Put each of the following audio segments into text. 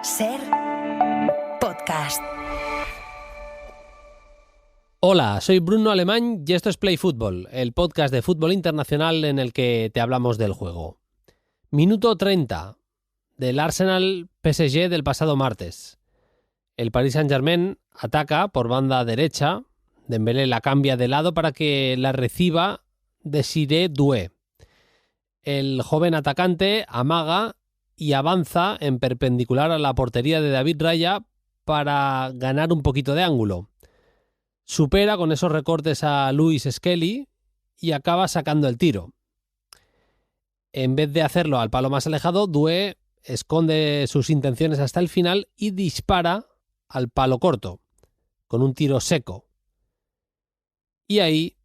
SER Podcast. Hola, soy Bruno Alemán y esto es Play Fútbol, el podcast de fútbol internacional en el que te hablamos del juego. Minuto 30 del Arsenal PSG del pasado martes. El Paris Saint-Germain ataca por banda derecha, Dembélé la cambia de lado para que la reciba Désiré Doué. El joven atacante amaga y avanza en perpendicular a la portería de David Raya para ganar un poquito de ángulo. Supera con esos recortes a Lewis Skelly y acaba sacando el tiro. En vez de hacerlo al palo más alejado, Doué esconde sus intenciones hasta el final y dispara al palo corto, con un tiro seco. Y ahí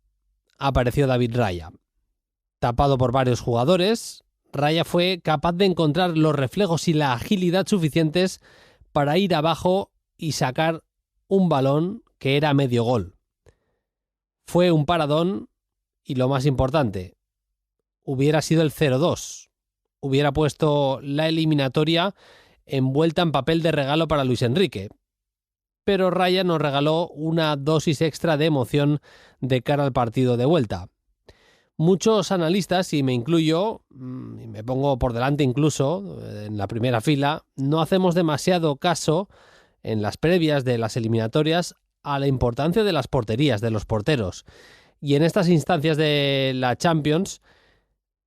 apareció David Raya. Tapado por varios jugadores, Raya fue capaz de encontrar los reflejos y la agilidad suficientes para ir abajo y sacar un balón que era medio gol. Fue un paradón y, lo más importante, hubiera sido el 0-2. Hubiera puesto la eliminatoria envuelta en papel de regalo para Luis Enrique. Pero Raya nos regaló una dosis extra de emoción de cara al partido de vuelta. Muchos analistas, y me incluyo, y me pongo por delante incluso en la primera fila, no hacemos demasiado caso en las previas de las eliminatorias a la importancia de las porterías, de los porteros. Y en estas instancias de la Champions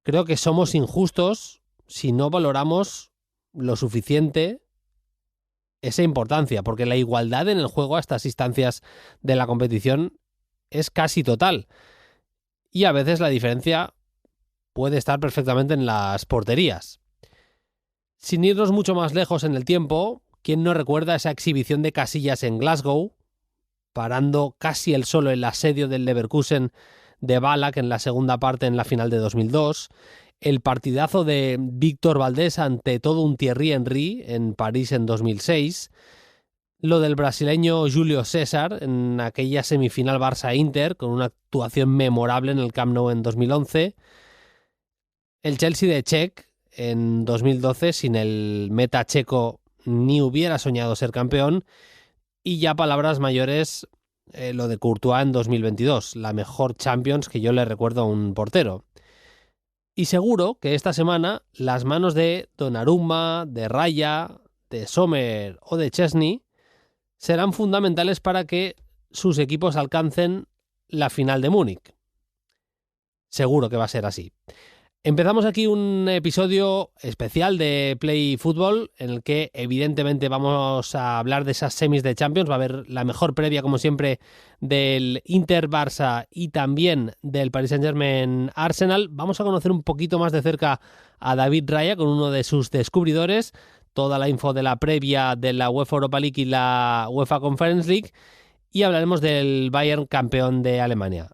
creo que somos injustos si no valoramos lo suficiente esa importancia, porque la igualdad en el juego a estas instancias de la competición es casi total. Y a veces la diferencia puede estar perfectamente en las porterías. Sin irnos mucho más lejos en el tiempo, ¿quién no recuerda esa exhibición de Casillas en Glasgow, parando casi él solo el asedio del Leverkusen de Ballack en la segunda parte en la final de 2002, el partidazo de Víctor Valdés ante todo un Thierry Henry en París en 2006, lo del brasileño Julio César en aquella semifinal Barça-Inter con una actuación memorable en el Camp Nou en 2011, el Chelsea de Cech en 2012 sin el meta checo ni hubiera soñado ser campeón, y ya palabras mayores lo de Courtois en 2022, la mejor Champions que yo le recuerdo a un portero. Y seguro que esta semana las manos de Donnarumma, de Raya, de Sommer o de Chesney serán fundamentales para que sus equipos alcancen la final de Múnich. Seguro que va a ser así. Empezamos aquí un episodio especial de Play Fútbol en el que evidentemente vamos a hablar de esas semis de Champions. Va a haber la mejor previa, como siempre, del Inter-Barça y también del Paris Saint-Germain-Arsenal. Vamos a conocer un poquito más de cerca a David Raya con uno de sus descubridores. Toda la info de la previa de la UEFA Europa League y la UEFA Conference League. Y hablaremos del Bayern campeón de Alemania.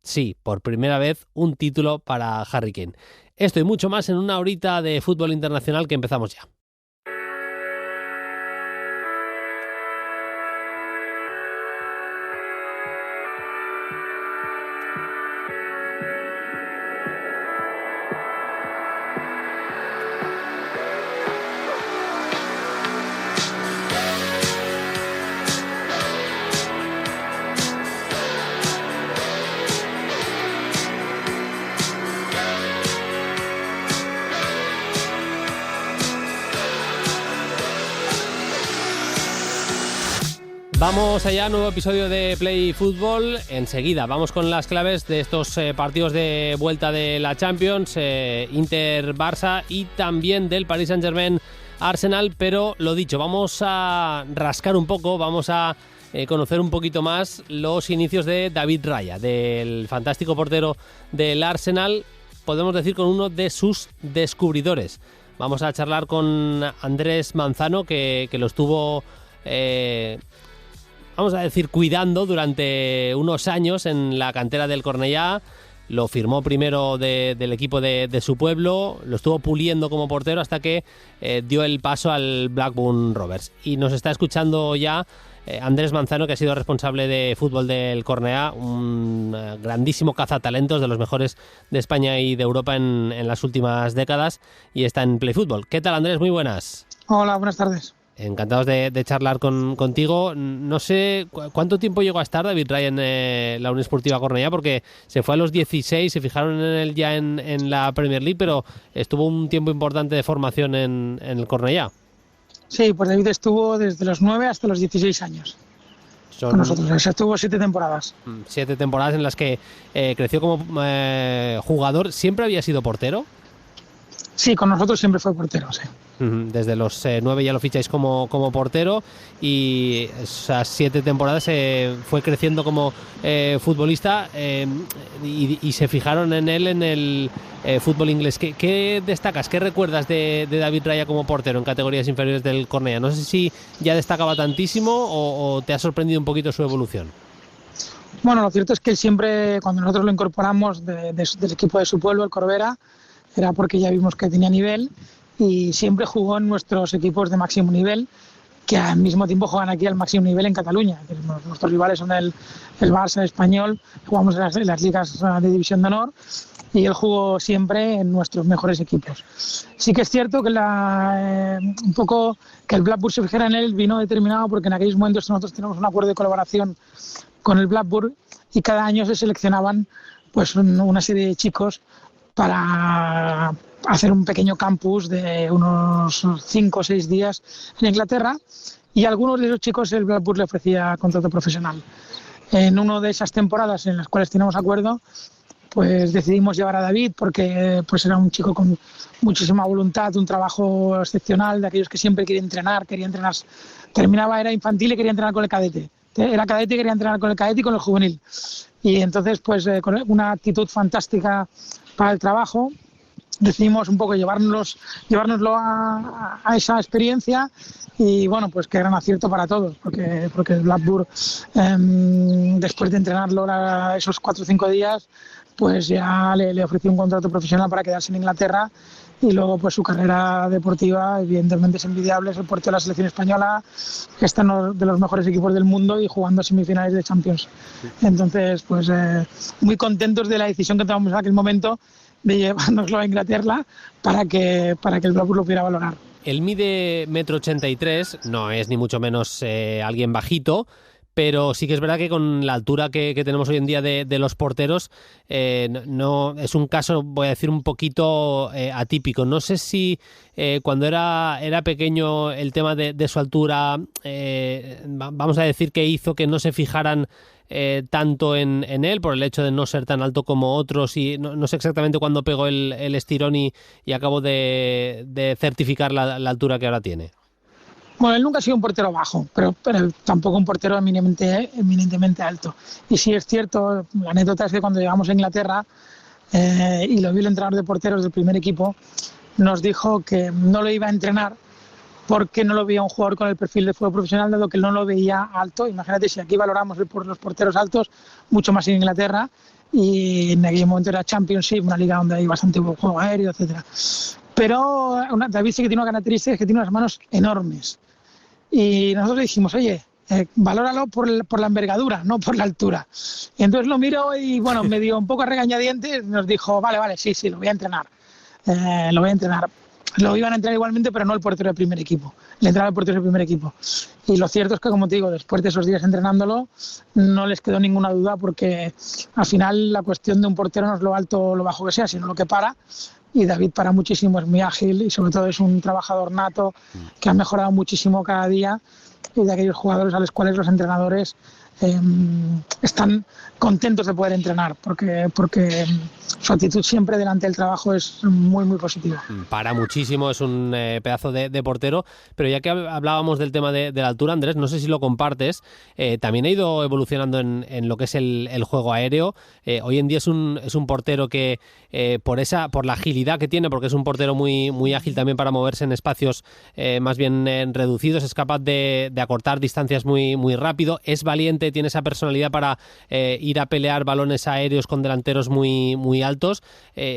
Sí, por primera vez un título para Harry Kane. Esto y mucho más en una horita de fútbol internacional que empezamos ya. Vamos allá, nuevo episodio de Play Fútbol. Enseguida vamos con las claves de estos partidos de vuelta de la Champions, Inter-Barça y también del Paris Saint-Germain-Arsenal. Pero lo dicho, vamos a rascar un poco, vamos a conocer un poquito más los inicios de David Raya, del fantástico portero del Arsenal, podemos decir con uno de sus descubridores. Vamos a charlar con Andrés Manzano, que lo estuvo... vamos a decir, cuidando durante unos años en la cantera del Cornellá. Lo firmó primero del equipo de su pueblo, lo estuvo puliendo como portero hasta que dio el paso al Blackburn Rovers. Y nos está escuchando ya Andrés Manzano, que ha sido responsable de fútbol del Cornellá, un grandísimo cazatalentos, de los mejores de España y de Europa en las últimas décadas, y está en Play Fútbol. ¿Qué tal, Andrés? Muy buenas. Hola, buenas tardes. Encantados de charlar contigo. No sé cuánto tiempo llegó a estar David Raya en la Unión Esportiva Cornellá, porque se fue a los 16, se fijaron en él ya en la Premier League, pero estuvo un tiempo importante de formación en el Cornellá. Sí, pues David estuvo desde los 9 hasta los 16 años con nosotros. O sea, estuvo 7 temporadas. 7 temporadas en las que creció como jugador. ¿Siempre había sido portero? Sí, con nosotros siempre fue portero, sí. Desde los 9 ya lo ficháis como portero, y esas 7 temporadas fue creciendo como futbolista, y se fijaron en él en el fútbol inglés. ¿Qué destacas? ¿Qué recuerdas de David Raya como portero en categorías inferiores del Cornellá? No sé si ya destacaba tantísimo o te ha sorprendido un poquito su evolución. Bueno, lo cierto es que siempre, cuando nosotros lo incorporamos del equipo de su pueblo, el Corbera, era porque ya vimos que tenía nivel, y siempre jugó en nuestros equipos de máximo nivel, que al mismo tiempo juegan aquí al máximo nivel en Cataluña. Nuestros rivales son el Barça, el Español, jugamos en las ligas de División de Honor, y él jugó siempre en nuestros mejores equipos. Sí que es cierto que un poco que el Blackburn se fijara en él vino determinado porque en aquellos momentos nosotros tenemos un acuerdo de colaboración con el Blackburn, y cada año se seleccionaban pues una serie de chicos para hacer un pequeño campus de unos 5 o 6 días en Inglaterra, y a algunos de esos chicos el Blackburn le ofrecía contrato profesional. En una de esas temporadas en las cuales teníamos acuerdo, pues decidimos llevar a David porque pues era un chico con muchísima voluntad, un trabajo excepcional, de aquellos que siempre quería entrenar, era infantil y quería entrenar con el cadete. Era cadete y quería entrenar con el cadete y con el juvenil. Y entonces, pues con una actitud fantástica para el trabajo, decidimos un poco llevárnoslo a esa experiencia, y bueno, pues que era un acierto para todos, porque el Blackburn, después de entrenarlo esos 4 o 5 días, pues ya le ofreció un contrato profesional para quedarse en Inglaterra, y luego pues su carrera deportiva evidentemente es envidiable. Es el portero de la selección española, que está en uno de los mejores equipos del mundo y jugando semifinales de Champions. Entonces, pues muy contentos de la decisión que tomamos en aquel momento de llevárnoslo a Inglaterra para que el Blackburn lo pudiera valorar. Él mide 1,83 m, no es ni mucho menos alguien bajito, pero sí que es verdad que con la altura que tenemos hoy en día de los porteros, no es un caso, voy a decir, un poquito atípico. No sé si cuando era pequeño el tema de su altura, vamos a decir que hizo que no se fijaran tanto en él por el hecho de no ser tan alto como otros, y no sé exactamente cuándo pegó el estirón y acabó de certificar la altura que ahora tiene. Bueno, él nunca ha sido un portero bajo, pero tampoco un portero eminentemente alto. Y sí es cierto, la anécdota es que cuando llegamos a Inglaterra y lo vio el entrenador de porteros del primer equipo, nos dijo que no lo iba a entrenar porque no lo veía un jugador con el perfil de fútbol profesional, dado que no lo veía alto. Imagínate, si aquí valoramos por los porteros altos, mucho más en Inglaterra, y en aquel momento era Championship, una liga donde hay bastante buen juego aéreo, etcétera. Pero David sí que tiene una característica, es que tiene unas manos enormes. Y nosotros le dijimos, oye, valóralo por la envergadura, no por la altura. Y entonces lo miró y, bueno, me dio un poco a regañadientes, nos dijo, vale, sí, lo voy a entrenar. Lo iban a entrenar igualmente, pero no el portero del primer equipo. Le entraba el portero del primer equipo. Y lo cierto es que, como te digo, después de esos días entrenándolo, no les quedó ninguna duda, porque al final la cuestión de un portero no es lo alto o lo bajo que sea, sino lo que para. Y David para muchísimo, es muy ágil y sobre todo es un trabajador nato que ha mejorado muchísimo cada día, y de aquellos jugadores a los cuales los entrenadores están contentos de poder entrenar, porque su actitud siempre delante del trabajo es muy, muy positiva. Para muchísimo, es un pedazo de portero. Pero ya que hablábamos del tema de la altura, Andrés, no sé si lo compartes, también ha ido evolucionando en lo que es el juego aéreo. Hoy en día es un portero que por la agilidad que tiene, porque es un portero muy, muy ágil también para moverse en espacios más bien reducidos, es capaz de acortar distancias muy, muy rápido, es valiente, tiene esa personalidad para ir a pelear balones aéreos con delanteros muy, muy altos.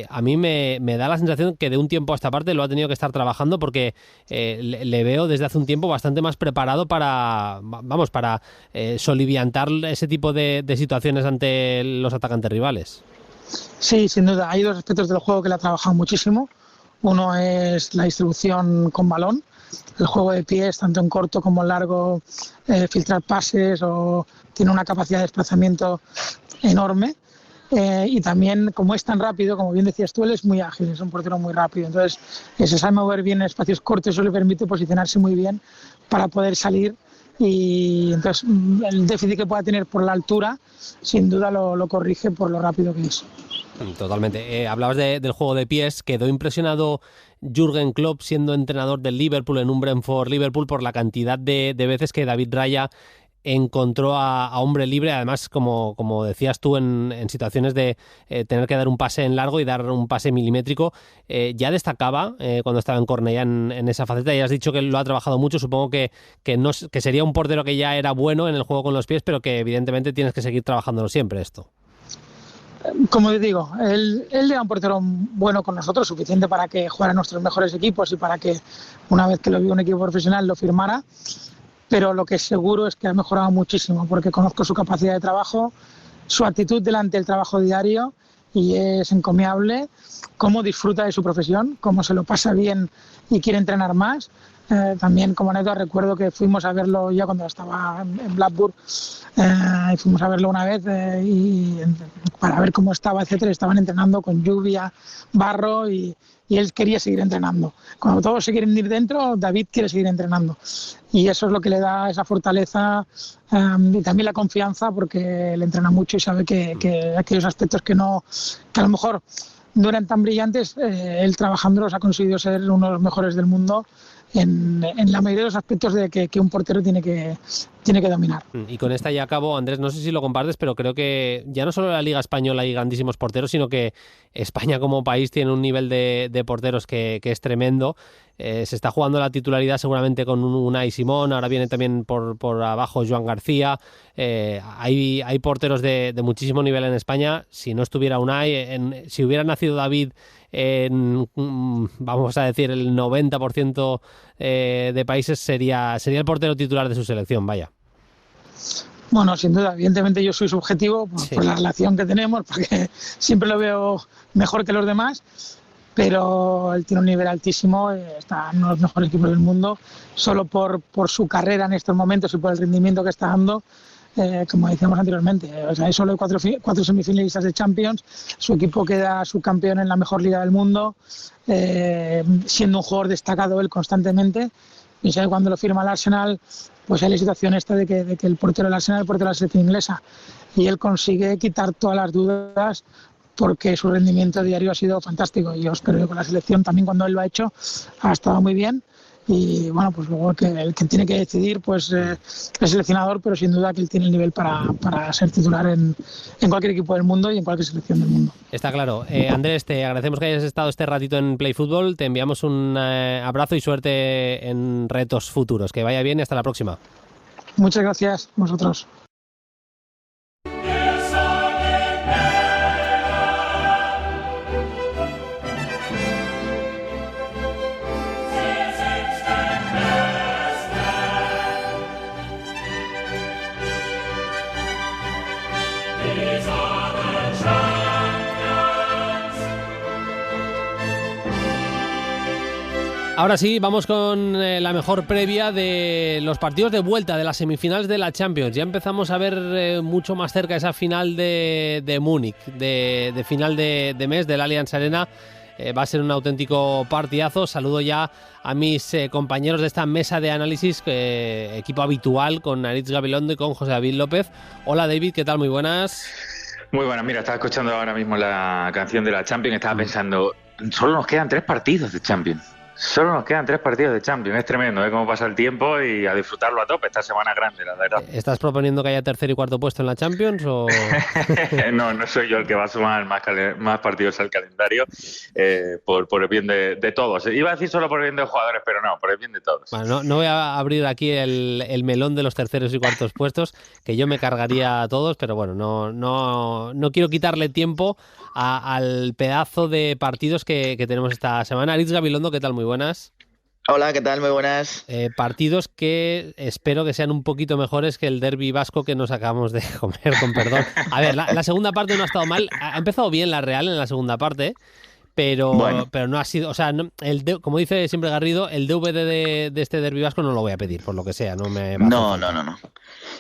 A mí me da la sensación que de un tiempo a esta parte lo ha tenido que estar trabajando, porque le veo desde hace un tiempo bastante más preparado para soliviantar ese tipo de situaciones ante los atacantes rivales. Sí, sin duda. Hay dos aspectos del juego que le ha trabajado muchísimo. Uno es la distribución con balón, el juego de pies, tanto en corto como en largo, filtrar pases, o tiene una capacidad de desplazamiento enorme. Y también, como es tan rápido, como bien decías tú, él es muy ágil, es un portero muy rápido. Entonces, se sabe mover bien en espacios cortos, eso le permite posicionarse muy bien para poder salir. Y entonces, el déficit que pueda tener por la altura, sin duda lo corrige por lo rápido que es. Totalmente. Hablabas del juego de pies. Quedó impresionado Jürgen Klopp, siendo entrenador del Liverpool, en un Brentford Liverpool, por la cantidad de veces que David Raya encontró a hombre libre, además, como decías tú, en situaciones de tener que dar un pase en largo y dar un pase milimétrico. Ya destacaba cuando estaba en Cornellá en esa faceta, y has dicho que lo ha trabajado mucho. Supongo que sería un portero que ya era bueno en el juego con los pies, pero que evidentemente tienes que seguir trabajándolo siempre esto. Como digo, él era un portero bueno con nosotros, suficiente para que jugara en nuestros mejores equipos y para que una vez que lo vio un equipo profesional lo firmara, pero lo que es seguro es que ha mejorado muchísimo, porque conozco su capacidad de trabajo, su actitud delante del trabajo diario, y es encomiable cómo disfruta de su profesión, cómo se lo pasa bien y quiere entrenar más. También, como anécdota, recuerdo que fuimos a verlo ya cuando estaba en Blackburn, y fuimos a verlo una vez y para ver cómo estaba, etcétera. Estaban entrenando con lluvia, barro, y él quería seguir entrenando. Cuando todos se quieren ir dentro, David quiere seguir entrenando. Y eso es lo que le da esa fortaleza, y también la confianza, porque él entrena mucho y sabe que aquellos aspectos que a lo mejor no eran tan brillantes, él trabajándolos ha conseguido ser uno de los mejores del mundo en la mayoría de los aspectos de que un portero tiene que dominar. Y con esta ya acabo, Andrés, no sé si lo compartes, pero creo que ya no solo la Liga Española hay grandísimos porteros, sino que España como país tiene un nivel de porteros que es tremendo. Se está jugando la titularidad seguramente con Unai Simón, ahora viene también por abajo Joan García. Hay porteros de muchísimo nivel en España. Si no estuviera Unai, si hubiera nacido David en, vamos a decir, el 90% de países, sería el portero titular de su selección, vaya. Bueno, sin duda, evidentemente yo soy subjetivo Sí, por la relación que tenemos, porque siempre lo veo mejor que los demás, pero él tiene un nivel altísimo, está en los mejores equipos del mundo, solo por su carrera en estos momentos y por el rendimiento que está dando. Como decíamos anteriormente, o sea, hay solo cuatro semifinalistas de Champions, su equipo queda subcampeón en la mejor liga del mundo, siendo un jugador destacado él constantemente. Y sabe, cuando lo firma el Arsenal, pues hay la situación esta de que el portero del Arsenal es el portero de la selección inglesa, y él consigue quitar todas las dudas porque su rendimiento diario ha sido fantástico. Y yo espero que con la selección también, cuando él lo ha hecho, ha estado muy bien. Y bueno, pues luego el que tiene que decidir pues es el seleccionador, pero sin duda que él tiene el nivel para ser titular en cualquier equipo del mundo y en cualquier selección del mundo. está claro. Andrés, te agradecemos que hayas estado este ratito en Play Fútbol, te enviamos un abrazo y suerte en retos futuros. Que vaya bien y hasta la próxima. Muchas gracias a vosotros. Ahora sí, vamos con la mejor previa de los partidos de vuelta de las semifinales de la Champions. Ya empezamos a ver mucho más cerca esa final de Múnich, de final de mes del Allianz Arena. Va a ser un auténtico partidazo. Saludo ya a mis compañeros de esta mesa de análisis, equipo habitual, con Aritz Gabilondo y con José David López. Hola David, ¿qué tal? Muy buenas. Muy buenas, mira, estaba escuchando ahora mismo la canción de la Champions, estaba pensando, solo nos quedan 3 partidos de Champions. Solo nos quedan 3 partidos de Champions. Es tremendo, cómo pasa el tiempo, y a disfrutarlo a tope. Esta semana grande, la verdad. ¿Estás proponiendo que haya tercer y cuarto puesto en la Champions o...? No soy yo el que va a sumar más partidos al calendario, por el bien de todos. Iba a decir solo por el bien de los jugadores, pero no, por el bien de todos. Bueno, no voy a abrir aquí el melón de los terceros y cuartos puestos, que yo me cargaría a todos, pero bueno, no quiero quitarle tiempo al pedazo de partidos que tenemos esta semana. Aritz Gabilondo, ¿qué tal? Muy buenas. Hola, ¿qué tal? Muy buenas. Partidos que espero que sean un poquito mejores que el derbi vasco que nos acabamos de comer, con perdón. A ver, la segunda parte no ha estado mal. Ha empezado bien la Real en la segunda parte, pero Bueno. pero no ha sido, o sea, como dice siempre Garrido, el DVD de este derbi vasco no lo voy a pedir, por lo que sea, no me va a hacer falta. No.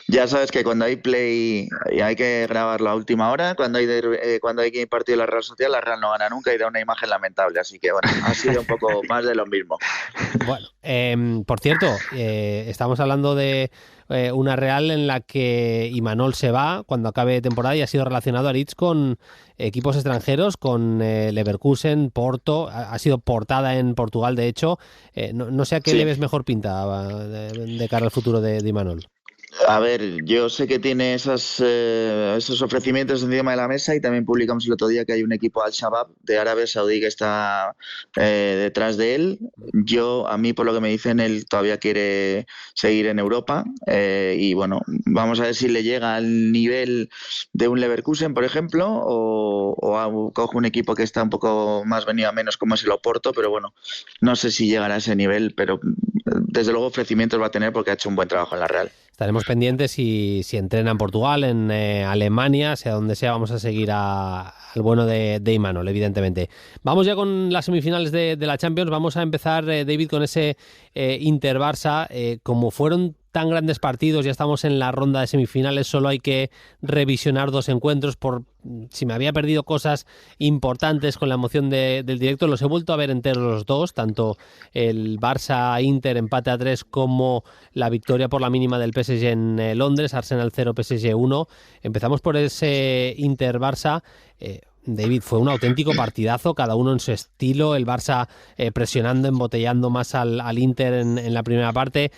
Ya sabes que cuando hay play hay que grabarlo a última hora. Cuando hay partido de la Real Sociedad, la Real no gana nunca y da una imagen lamentable. Así que bueno, ha sido un poco más de lo mismo. Bueno, por cierto, estamos hablando de una Real en la que Imanol se va cuando acabe temporada y ha sido relacionado Aritz con equipos extranjeros, con Leverkusen, Porto, ha sido portada en Portugal, de hecho. No sé a qué le ves mejor pinta de cara al futuro de Imanol. A ver, yo sé que tiene esos ofrecimientos encima de la mesa y también publicamos el otro día que hay un equipo Al-Shabaab de Arabia Saudí que está detrás de él. A mí por lo que me dicen, él todavía quiere seguir en Europa y bueno, vamos a ver si le llega al nivel de un Leverkusen, por ejemplo, o coge un equipo que está un poco más venido a menos como es el Oporto, pero bueno, no sé si llegará a ese nivel, pero desde luego ofrecimientos va a tener porque ha hecho un buen trabajo en la Real. Estaremos pendientes si entrena en Portugal, en Alemania, sea donde sea, vamos a seguir al bueno de Imanol, evidentemente. Vamos ya con las semifinales de la Champions. Vamos a empezar, David, con ese Inter-Barça. Como fueron tan grandes partidos, ya estamos en la ronda de semifinales, solo hay que revisionar 2 encuentros por si me había perdido cosas importantes con la emoción del directo. Los he vuelto a ver enteros los dos, tanto el Barça-Inter empate a 3 como la victoria por la mínima del PSG en Londres, Arsenal 0, PSG 1. Empezamos por ese Inter-Barça. David, fue un auténtico partidazo, cada uno en su estilo, el Barça presionando, embotellando más al Inter en la primera parte,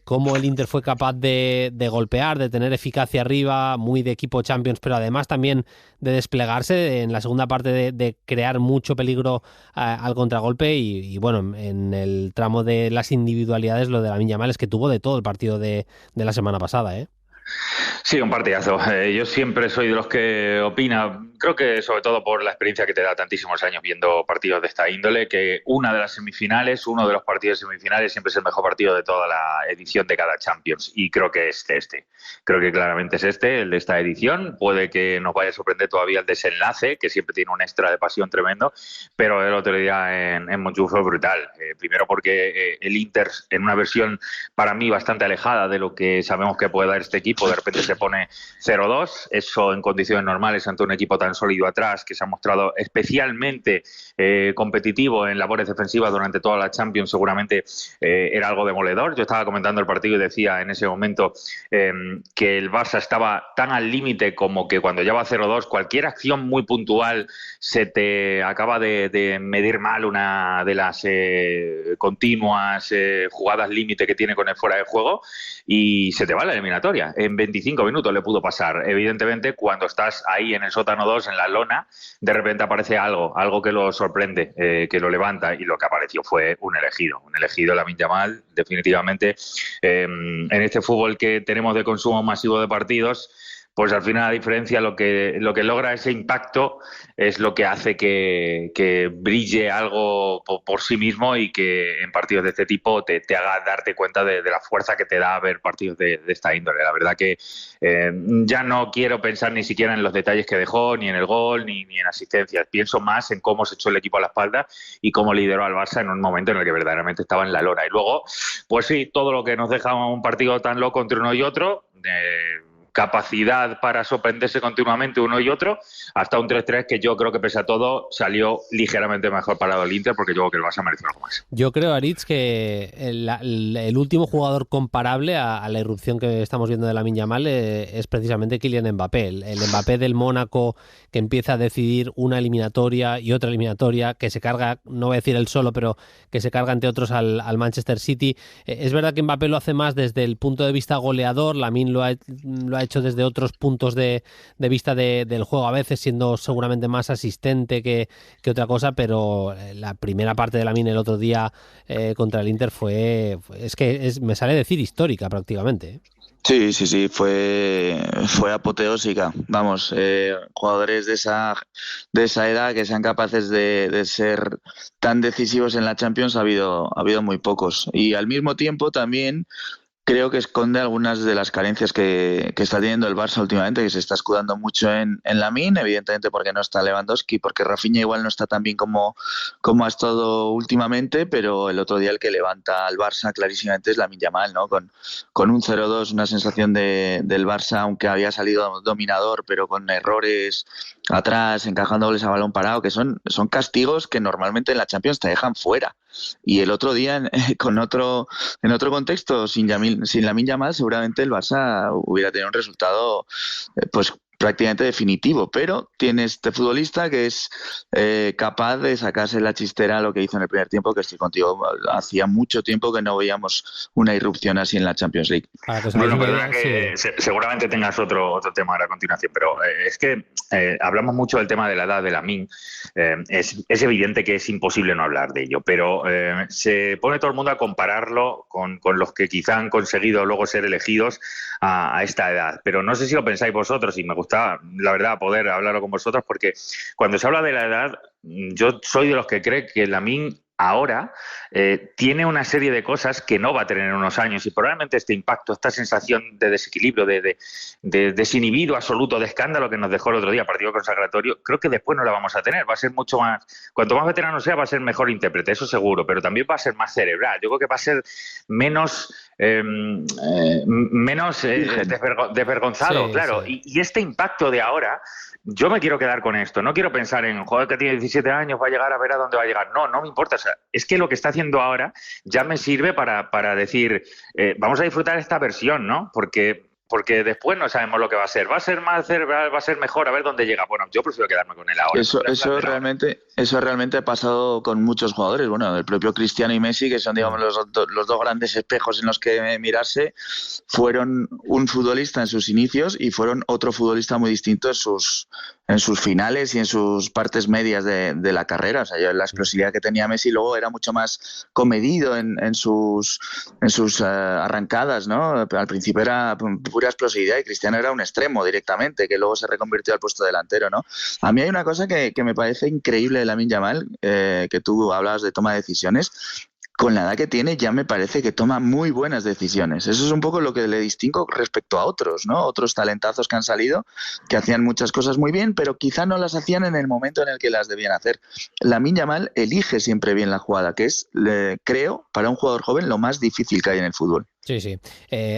cómo el Inter fue capaz de golpear, de tener eficacia arriba, muy de equipo Champions, pero además también de desplegarse en la segunda parte, de crear mucho peligro al contragolpe y bueno, en el tramo de las individualidades, lo de Lamine Yamal es que tuvo de todo el partido de la semana pasada, ¿eh? Sí, un partidazo. Yo siempre soy de los que opina, creo que sobre todo por la experiencia que te da tantísimos años viendo partidos de esta índole, que uno de los partidos de semifinales siempre es el mejor partido de toda la edición de cada Champions. Y creo que es este. Creo que claramente es el de esta edición. Puede que nos vaya a sorprender todavía el desenlace, que siempre tiene un extra de pasión tremendo, pero el otro día en Montjuic fue brutal. Primero porque el Inter, en una versión para mí bastante alejada de lo que sabemos que puede dar este equipo, de repente se pone 0-2, eso en condiciones normales ante un equipo tan sólido atrás que se ha mostrado especialmente competitivo en labores defensivas durante toda la Champions, seguramente era algo demoledor. Yo estaba comentando el partido y decía en ese momento que el Barça estaba tan al límite como que cuando ya va 0-2 cualquier acción muy puntual se te acaba de medir mal, una de las continuas jugadas límite que tiene con el fuera de juego y se te va la eliminatoria. En 25 minutos le pudo pasar. Evidentemente, cuando estás ahí en el sótano 2, en la lona, de repente aparece algo que lo sorprende, que lo levanta, y lo que apareció fue un elegido, Lamine Yamal, definitivamente. En este fútbol que tenemos de consumo masivo de partidos, pues al final la diferencia, lo que logra ese impacto es lo que hace que brille algo por sí mismo y que en partidos de este tipo te haga darte cuenta de la fuerza que te da ver partidos de esta índole. La verdad que ya no quiero pensar ni siquiera en los detalles que dejó, ni en el gol, ni en asistencias. Pienso más en cómo se echó el equipo a la espalda y cómo lideró al Barça en un momento en el que verdaderamente estaba en la lona. Y luego, pues sí, todo lo que nos deja un partido tan loco entre uno y otro, capacidad para sorprenderse continuamente uno y otro, hasta un 3-3 que yo creo que pese a todo salió ligeramente mejor parado el Inter, porque yo creo que el Barça mereció algo más. Yo creo, Aritz, que el último jugador comparable a la irrupción que estamos viendo de Lamine Yamal es precisamente Kylian Mbappé, el Mbappé del Mónaco, que empieza a decidir una eliminatoria y otra eliminatoria, que se carga, no voy a decir él solo, pero que se carga ante otros al Manchester City. Es verdad que Mbappé lo hace más desde el punto de vista goleador, Lamine lo ha hecho desde otros puntos de vista del juego, a veces siendo seguramente más asistente que otra cosa, pero la primera parte de Lamine el otro día contra el Inter me sale decir histórica prácticamente. Sí, fue apoteósica. Vamos, jugadores de esa edad que sean capaces de ser tan decisivos en la Champions ha habido muy pocos. Y al mismo tiempo también creo que esconde algunas de las carencias que está teniendo el Barça últimamente, que se está escudando mucho en Lamine, evidentemente porque no está Lewandowski, porque Rafinha igual no está tan bien como ha estado últimamente, pero el otro día el que levanta al Barça clarísimamente es Lamine Yamal, ¿no? Con un 0-2, una sensación del Barça, aunque había salido dominador, pero con errores atrás, encajando goles a balón parado, que son castigos que normalmente en la Champions te dejan fuera. Y el otro día, en otro contexto, sin Lamine Yamal, seguramente el Barça hubiera tenido un resultado pues prácticamente definitivo, pero tiene este futbolista que es capaz de sacarse la chistera a lo que hizo en el primer tiempo, que estoy contigo, hacía mucho tiempo que no veíamos una irrupción así en la Champions League. Bueno, perdona que seguramente tengas otro tema ahora a continuación, pero es que hablamos mucho del tema de la edad de Lamine. Es evidente que es imposible no hablar de ello, pero se pone todo el mundo a compararlo con los que quizá han conseguido luego ser elegidos a esta edad. Pero no sé si lo pensáis vosotros, y me gusta, la verdad, poder hablarlo con vosotros, porque cuando se habla de la edad, yo soy de los que cree que Lamine ahora tiene una serie de cosas que no va a tener en unos años, y probablemente este impacto, esta sensación de desequilibrio, de desinhibido absoluto, de escándalo que nos dejó el otro día, partido consagratorio, creo que después no la vamos a tener. Va a ser mucho más, cuanto más veterano sea, va a ser mejor intérprete, eso seguro, pero también va a ser más cerebral. Yo creo que va a ser menos desvergonzado, sí, claro. Sí. Y este impacto de ahora, yo me quiero quedar con esto. No quiero pensar en un jugador que tiene 17 años, va a llegar a ver a dónde va a llegar. No me importa. O sea, es que lo que está haciendo ahora ya me sirve para decir, vamos a disfrutar esta versión, ¿no? Porque después no sabemos lo que va a ser. Va a ser más cerebral, va a ser mejor, a ver dónde llega. Bueno, yo prefiero quedarme con él ahora. Eso realmente ha pasado con muchos jugadores. Bueno, el propio Cristiano y Messi, que son, digamos, los dos grandes espejos en los que mirarse, fueron un futbolista en sus inicios y fueron otro futbolista muy distinto en sus finales y en sus partes medias de la carrera. O sea, la explosividad que tenía Messi luego era mucho más comedido en sus arrancadas, ¿no? Al principio era pura explosividad y Cristiano era un extremo directamente, que luego se reconvirtió al puesto delantero, ¿no? A mí hay una cosa que me parece increíble de Lamine Yamal, que tú hablabas de toma de decisiones. Con la edad que tiene ya me parece que toma muy buenas decisiones. Eso es un poco lo que le distingo respecto a otros, ¿no? Otros talentazos que han salido, que hacían muchas cosas muy bien, pero quizá no las hacían en el momento en el que las debían hacer. Lamine Yamal elige siempre bien la jugada, que es, creo, para un jugador joven lo más difícil que hay en el fútbol. Sí.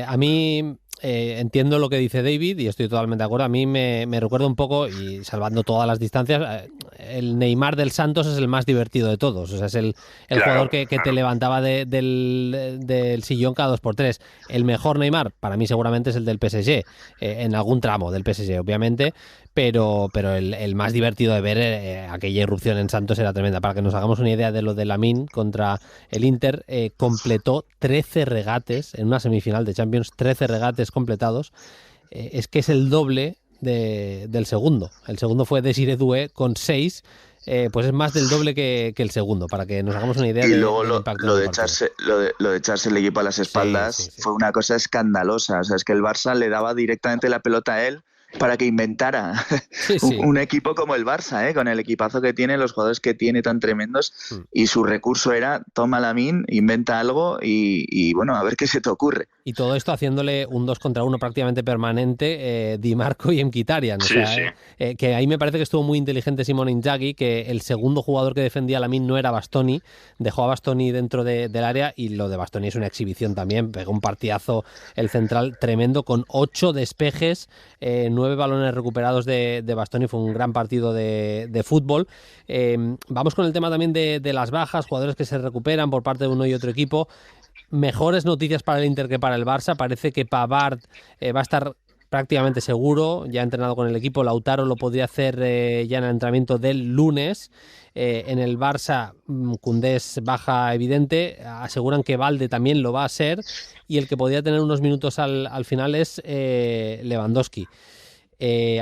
A mí... entiendo lo que dice David y estoy totalmente de acuerdo. A mí me recuerda un poco, y salvando todas las distancias, el Neymar del Santos es el más divertido de todos. O sea, es el jugador que te levantaba del sillón cada 2x3. El mejor Neymar, para mí seguramente es el del PSG, en algún tramo del PSG, obviamente, pero el más divertido de ver, aquella irrupción en Santos era tremenda. Para que nos hagamos una idea de lo de Lamine contra el Inter, completó 13 regates en una semifinal de Champions, 13 regates completados. Es que es el doble del segundo. El segundo fue Desiré Doué con 6, pues es más del doble que el segundo, para que nos hagamos una idea del impacto. Lo de echarse el equipo a las espaldas sí. Fue una cosa escandalosa. O sea, es que el Barça le daba directamente la pelota a él para que inventara un equipo como el Barça, con el equipazo que tiene, los jugadores que tiene tan tremendos, y su recurso era: toma Lamine, inventa algo y bueno, a ver qué se te ocurre. Y todo esto haciéndole un 2 contra 1 prácticamente permanente, Di Marco y Mkhitaryan. Que ahí me parece que estuvo muy inteligente Simone Inzaghi, que el segundo jugador que defendía a Lamine no era Bastoni, dejó a Bastoni dentro del área, y lo de Bastoni es una exhibición también. Pegó un partidazo el central tremendo, con 8 despejes, 9 balones recuperados de Bastoni. Fue un gran partido de fútbol. Vamos con el tema también de las bajas, jugadores que se recuperan por parte de uno y otro equipo. Mejores noticias para el Inter que para el Barça. Parece que Pavard va a estar prácticamente seguro, ya ha entrenado con el equipo. Lautaro lo podría hacer ya en el entrenamiento del lunes. En el Barça, Koundé es baja evidente. Aseguran que Valde también lo va a ser, y el que podría tener unos minutos al final es Lewandowski.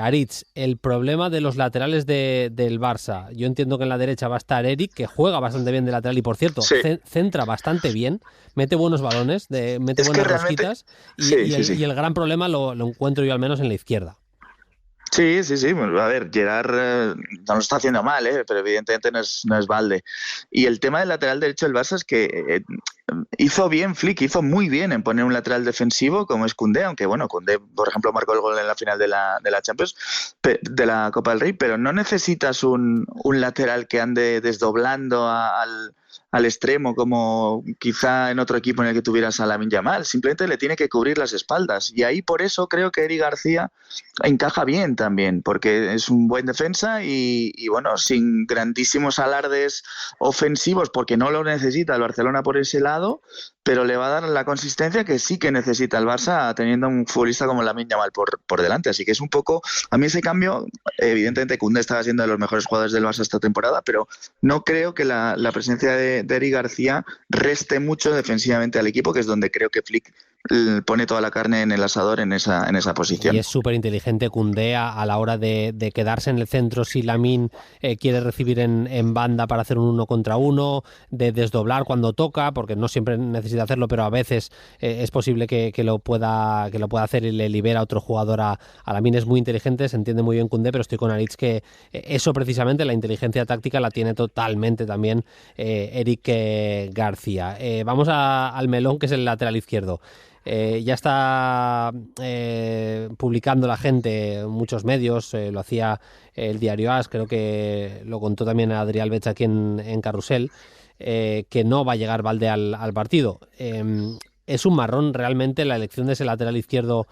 Aritz, el problema de los laterales del Barça. Yo entiendo que en la derecha va a estar Eric, que juega bastante bien de lateral y, por cierto, centra bastante bien, mete buenos balones, mete buenas rosquitas, y el gran problema lo encuentro yo al menos en la izquierda. Sí, sí, sí. A ver, Gerard no lo está haciendo mal, pero evidentemente no es Balde. Y el tema del lateral derecho del Barça es que hizo bien Flick, hizo muy bien en poner un lateral defensivo como es Koundé, aunque bueno, Koundé, por ejemplo, marcó el gol en la final de la Champions, de la Copa del Rey, pero no necesitas un lateral que ande desdoblando al extremo como quizá en otro equipo en el que tuvieras a Lamine Yamal. Simplemente le tiene que cubrir las espaldas. Y ahí por eso creo que Eric García encaja bien también, porque es un buen defensa y bueno, sin grandísimos alardes ofensivos, porque no lo necesita el Barcelona por ese lado, pero le va a dar la consistencia que sí que necesita el Barça teniendo un futbolista como Lamine Yamal por delante. Así que es un poco, a mí ese cambio, evidentemente Koundé estaba siendo de los mejores jugadores del Barça esta temporada, pero no creo que la presencia de Eric García reste mucho defensivamente al equipo, que es donde creo que Flick pone toda la carne en el asador en esa posición. Y es súper inteligente Koundé a la hora de quedarse en el centro si Lamine quiere recibir en banda para hacer un 1 contra 1, de desdoblar cuando toca, porque no siempre necesita hacerlo, pero a veces es posible que lo pueda hacer y le libera a otro jugador a Lamine. Es muy inteligente, se entiende muy bien Koundé, pero estoy con Aritz que eso precisamente, la inteligencia táctica, la tiene totalmente también Eric García. Vamos al melón, que es el lateral izquierdo. Ya está publicando la gente, muchos medios, lo hacía el diario AS, creo que lo contó también Adrià Albets aquí en Carrusel, que no va a llegar Balde al partido. Es un marrón realmente la elección de ese lateral izquierdo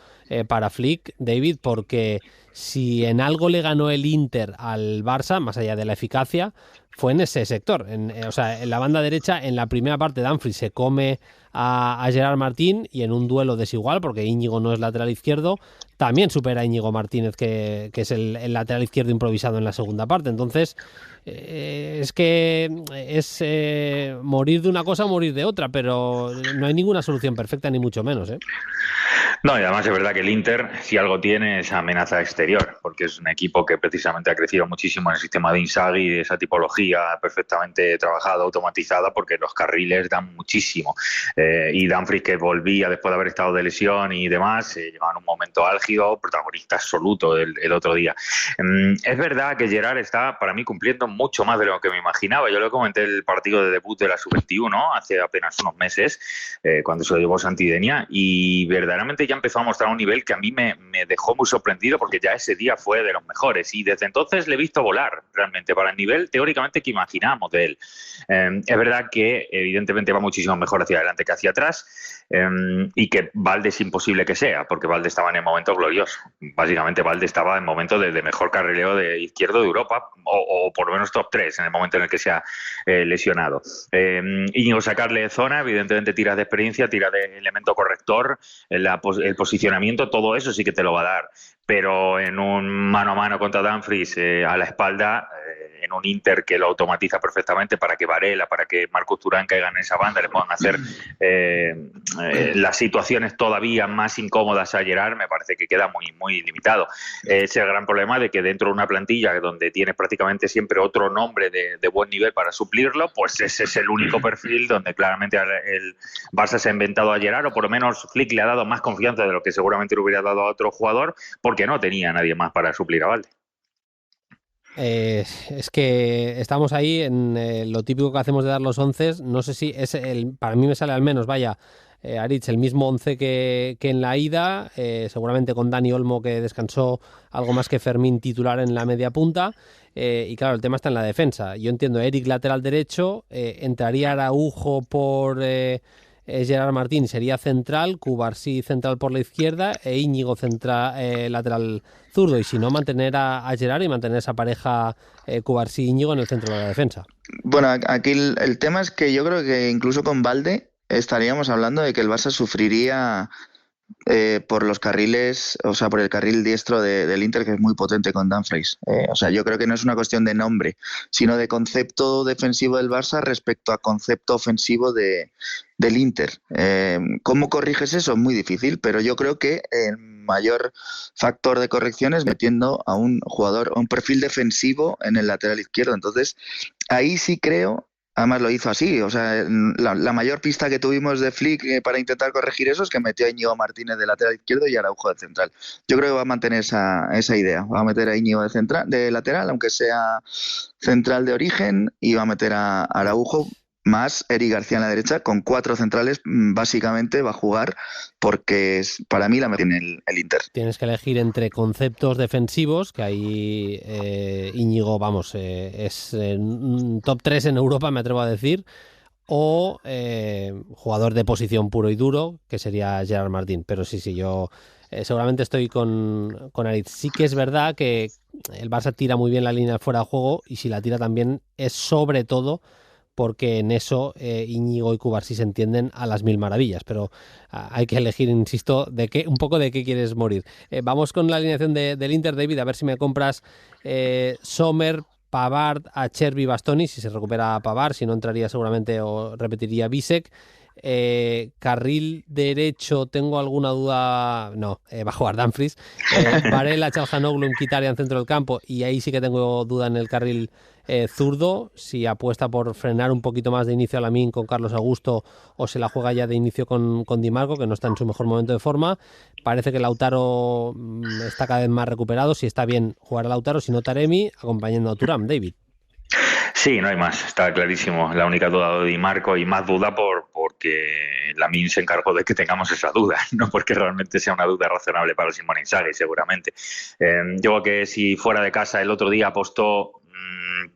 para Flick, David, porque si en algo le ganó el Inter al Barça, más allá de la eficacia, fue en ese sector. O sea, en la banda derecha, en la primera parte, Dumfries se come a Gerard Martín y en un duelo desigual, porque Íñigo no es lateral izquierdo, también supera a Íñigo Martínez, que es el lateral izquierdo improvisado en la segunda parte. Entonces, es que es morir de una cosa o morir de otra, pero no hay ninguna solución perfecta, ni mucho menos, ¿eh? No, y además es verdad que el Inter, si algo tiene, es amenaza exterior, porque es un equipo que precisamente ha crecido muchísimo en el sistema de Inzaghi, de esa tipología perfectamente trabajada, automatizada, porque los carriles dan muchísimo. Y Dumfries, que volvía después de haber estado de lesión y demás, llegaba en un momento álgido, protagonista absoluto el otro día. Es verdad que Gerard está, para mí, cumpliendo mucho más de lo que me imaginaba. Yo le comenté el partido de debut de la Sub-21 hace apenas unos meses, cuando se lo llevó Santidenia, y verdaderamente ya empezó a mostrar un nivel que a mí me dejó muy sorprendido, porque ya ese día fue de los mejores y desde entonces le he visto volar realmente para el nivel teóricamente que imaginábamos de él. Es verdad que evidentemente va muchísimo mejor hacia adelante que hacia atrás, y que Balde es imposible que sea, porque Balde estaba en el momento glorioso. Básicamente Balde estaba en el momento de mejor carrilero de izquierdo de Europa, o por lo menos top 3 en el momento en el que se ha lesionado. Íñigo, sacarle de zona, evidentemente tiras de experiencia, tiras de elemento corrector, el posicionamiento, todo eso sí que te lo va a dar, pero en un mano a mano contra Dumfries a la espalda, en un Inter que lo automatiza perfectamente para que Varela, para que Marcus Thuram caigan en esa banda, le puedan hacer las situaciones todavía más incómodas a Gerard, me parece que queda muy, muy limitado. Es el gran problema de que dentro de una plantilla donde tienes prácticamente siempre otro nombre de buen nivel para suplirlo, pues ese es el único perfil donde claramente el Barça se ha inventado a Gerard, o por lo menos Flick le ha dado más confianza de lo que seguramente le hubiera dado a otro jugador, porque no tenía nadie más para suplir a Balde. Es que estamos ahí en lo típico que hacemos de dar los 11. No sé si es para mí me sale al menos, vaya, Aritz, el mismo 11 que en la ida, seguramente con Dani Olmo, que descansó algo más que Fermín titular en la media punta, y claro, el tema está en la defensa. Yo entiendo, Eric lateral derecho, entraría Araujo por Gerard Martín, sería central, Cubarsí central por la izquierda e Íñigo lateral zurdo, y si no, mantener a Gerard y mantener esa pareja Cubarsí-Íñigo en el centro de la defensa. Bueno, aquí el tema es que yo creo que incluso con Balde estaríamos hablando de que el Barça sufriría por los carriles, o sea, por el carril diestro del Inter, que es muy potente con Dumfries. O sea, yo creo que no es una cuestión de nombre, sino de concepto defensivo del Barça respecto a concepto ofensivo del Inter. ¿Cómo corriges eso? Muy difícil, pero yo creo que el mayor factor de corrección es metiendo a un jugador, a un perfil defensivo en el lateral izquierdo. Entonces, ahí sí creo, además lo hizo así. O sea, la mayor pista que tuvimos de Flick para intentar corregir eso es que metió a Íñigo Martínez de lateral izquierdo y Araujo de central. Yo creo que va a mantener esa idea. Va a meter a Íñigo de lateral, aunque sea central de origen, y va a meter a Araujo más Eric García en la derecha, con 4 centrales. Básicamente va a jugar porque para mí la tiene el Inter. Tienes que elegir entre conceptos defensivos, que ahí Íñigo, es top 3 en Europa, me atrevo a decir, o jugador de posición puro y duro, que sería Gerard Martín. Pero sí, yo seguramente estoy con Aritz. Sí que es verdad que el Barça tira muy bien la línea fuera de juego, y si la tira también es sobre todo porque en eso Íñigo y Cubarsí se entienden a las mil maravillas, pero hay que elegir, insisto, un poco de qué quieres morir. Vamos con la alineación del Inter, David, a ver si me compras Sommer, Pavard, Acerbi, Bastoni, si se recupera Pavard, si no entraría seguramente o repetiría Bisek. Carril derecho, tengo alguna duda, no, va a jugar Dumfries. Varela, Çalhanoğlu, Mkhitaryan en centro del campo, y ahí sí que tengo duda en el carril zurdo, si apuesta por frenar un poquito más de inicio a Lamine con Carlos Augusto, o se la juega ya de inicio con Di Marco, que no está en su mejor momento de forma. Parece que Lautaro está cada vez más recuperado. Si está bien, jugar a Lautaro, si no Taremi, acompañando a Thuram. David. Sí, no hay más, está clarísimo. La única duda de Di Marco, y más duda porque Lamine se encargó de que tengamos esa duda, no porque realmente sea una duda razonable para Simone Inzaghi, seguramente. Yo creo que si fuera de casa el otro día apostó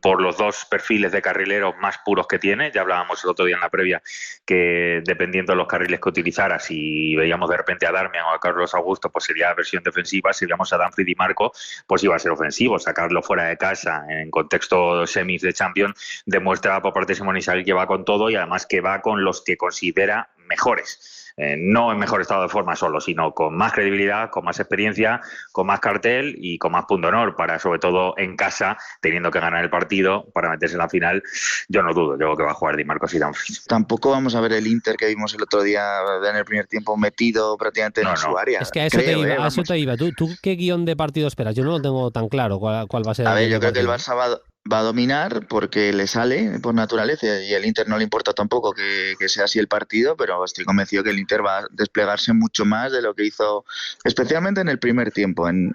por los 2 perfiles de carrileros más puros que tiene. Ya hablábamos el otro día en la previa que dependiendo de los carriles que utilizara, si veíamos de repente a Darmian o a Carlos Augusto, pues sería versión defensiva. Si veíamos a Dumfries y Marco, pues iba a ser ofensivo. Sacarlo fuera de casa en contexto semis de Champions demuestra por parte de Simone Inzaghi que va con todo, y además que va con los que considera mejores. No en mejor estado de forma solo, sino con más credibilidad, con más experiencia, con más cartel y con más punto honor, para sobre todo en casa, teniendo que ganar el partido para meterse en la final. Yo no dudo, yo creo que va a jugar Di Marcos y Dumfries. Tampoco vamos a ver el Inter que vimos el otro día en el primer tiempo metido prácticamente en su área. Es que a eso te iba. ¿Tú qué guión de partido esperas? Yo no lo tengo tan claro cuál va a ser. A ver, yo creo que el Barça va a dominar porque le sale por naturaleza, y el Inter no le importa tampoco que sea así el partido, pero estoy convencido que el Inter va a desplegarse mucho más de lo que hizo, especialmente en el primer tiempo en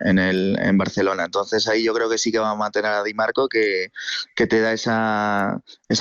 Barcelona. Entonces ahí yo creo que sí que va a mantener a Di Marco, que te da esa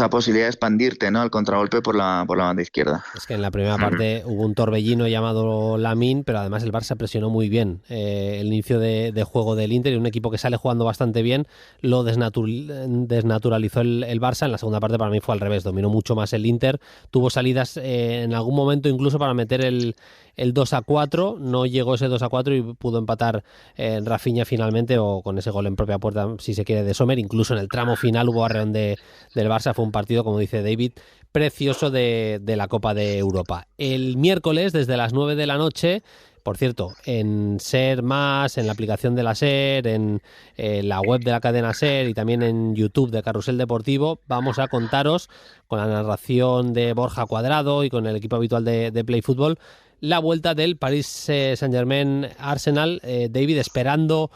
posibilidad de expandirte, ¿no?, al contragolpe por la banda izquierda. Es que en la primera parte hubo un torbellino llamado Lamine, pero además el Barça presionó muy bien el inicio de juego del Inter, y un equipo que sale jugando bastante bien lo desnaturalizó el Barça. En la segunda parte para mí fue al revés, dominó mucho más el Inter, tuvo salidas en algún momento incluso para meter el 2-4, no llegó ese 2-4 y pudo empatar Rafinha finalmente, o con ese gol en propia puerta, si se quiere, de Sommer. Incluso en el tramo final hubo arreón del Barça. Fue un partido, como dice David, precioso de la Copa de Europa. El miércoles, desde las 9 de la noche, por cierto, en SER+, en la aplicación de la SER, en la web de la cadena SER y también en YouTube de Carrusel Deportivo, vamos a contaros, con la narración de Borja Cuadrado y con el equipo habitual de Play Fútbol, la vuelta del Paris Saint-Germain Arsenal. David, esperando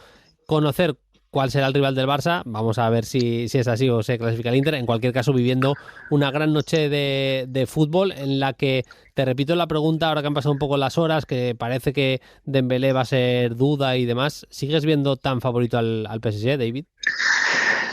conocer cuál será el rival del Barça. Vamos a ver si es así o se clasifica el Inter. En cualquier caso, viviendo una gran noche de fútbol, en la que, te repito la pregunta, ahora que han pasado un poco las horas, que parece que Dembélé va a ser duda y demás, ¿sigues viendo tan favorito al PSG, David?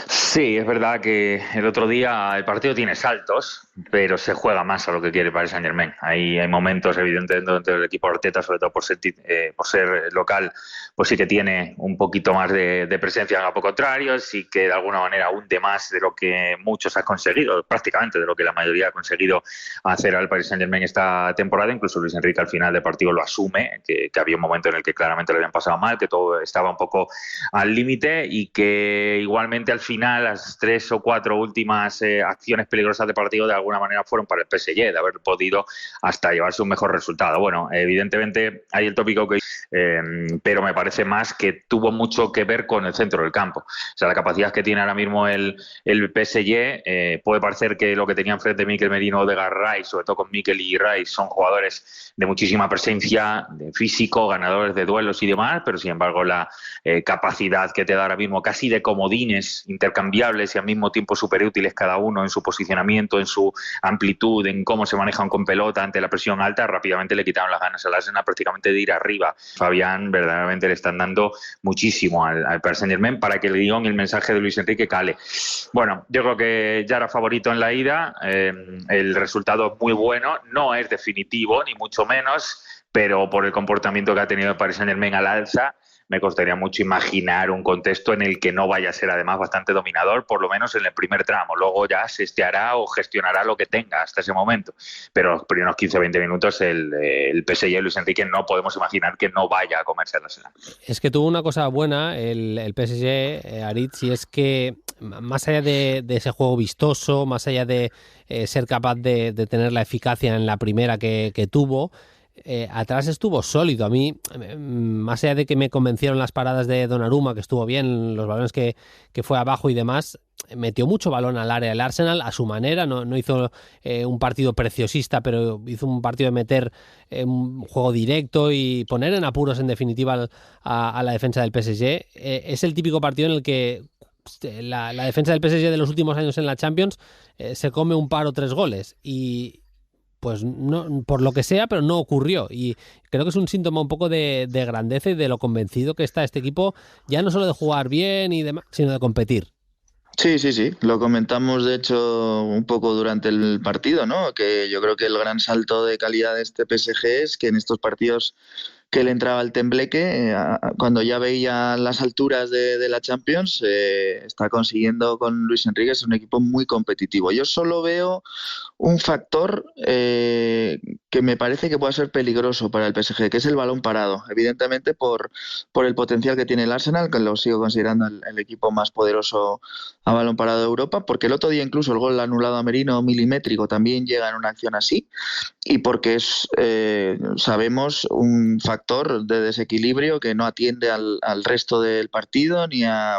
Sí, es verdad que el otro día el partido tiene saltos, pero se juega más a lo que quiere Paris Saint-Germain. Hay momentos, evidentemente, dentro del equipo Arteta, sobre todo por ser local, pues sí que tiene un poquito más de presencia en campo contrario, sí que de alguna manera hunde más de lo que muchos han conseguido, prácticamente de lo que la mayoría ha conseguido hacer al Paris Saint-Germain esta temporada. Incluso Luis Enrique al final del partido lo asume, que había un momento en el que claramente lo habían pasado mal, que todo estaba un poco al límite, y que igualmente al final las 3 o 4 últimas acciones peligrosas de partido de alguna alguna manera fueron para el PSG, de haber podido hasta llevarse un mejor resultado. Bueno, evidentemente hay el tópico que pero me parece más que tuvo mucho que ver con el centro del campo. O sea, la capacidad que tiene ahora mismo el PSG, puede parecer que lo que tenía enfrente Mikel Merino, Odegaard, Rice, sobre todo con Mikel y Rice, son jugadores de muchísima presencia, de físico, ganadores de duelos y demás, pero sin embargo la capacidad que te da ahora mismo casi de comodines intercambiables y al mismo tiempo súper útiles cada uno en su posicionamiento, en su amplitud, en cómo se manejan con pelota ante la presión alta, rápidamente le quitaron las ganas al Arsenal prácticamente de ir arriba. Fabián verdaderamente le están dando muchísimo al Paris Saint-Germain para que le digan el mensaje de Luis Enrique cale. Bueno, yo creo que ya era favorito en la ida, el resultado es muy bueno, no es definitivo ni mucho menos, pero por el comportamiento que ha tenido el Paris Saint-Germain al alza, me costaría mucho imaginar un contexto en el que no vaya a ser además bastante dominador, por lo menos en el primer tramo. Luego ya se esteará o gestionará lo que tenga hasta ese momento. Pero los primeros 15-20 minutos el PSG y Luis Enrique no podemos imaginar que no vaya a comerse el Arsenal. Es que tuvo una cosa buena el PSG, Aritz, y es que más allá de ese juego vistoso, más allá de ser capaz de tener la eficacia en la primera que tuvo, atrás estuvo sólido. A mí, más allá de que me convencieron las paradas de Donnarumma, que estuvo bien, los balones que fue abajo y demás, metió mucho balón al área el Arsenal a su manera, no hizo un partido preciosista, pero hizo un partido de meter un juego directo y poner en apuros en definitiva a la defensa del PSG. Es el típico partido en el que la defensa del PSG de los últimos años en la Champions se come un par o 3 goles y pues no, por lo que sea, pero no ocurrió, y creo que es un síntoma un poco de grandeza y de lo convencido que está este equipo, ya no solo de jugar bien y demás, sino de competir. Sí, lo comentamos de hecho un poco durante el partido, ¿no? Que yo creo que el gran salto de calidad de este PSG es que en estos partidos que le entraba el tembleque, cuando ya veía las alturas de la Champions, está consiguiendo con Luis Enrique es un equipo muy competitivo. Yo solo veo un factor que me parece que puede ser peligroso para el PSG, que es el balón parado. Evidentemente por el potencial que tiene el Arsenal, que lo sigo considerando el equipo más poderoso a balón parado de Europa, porque el otro día incluso el gol anulado a Merino milimétrico también llega en una acción así, y porque es, sabemos, un factor de desequilibrio que no atiende al resto del partido ni a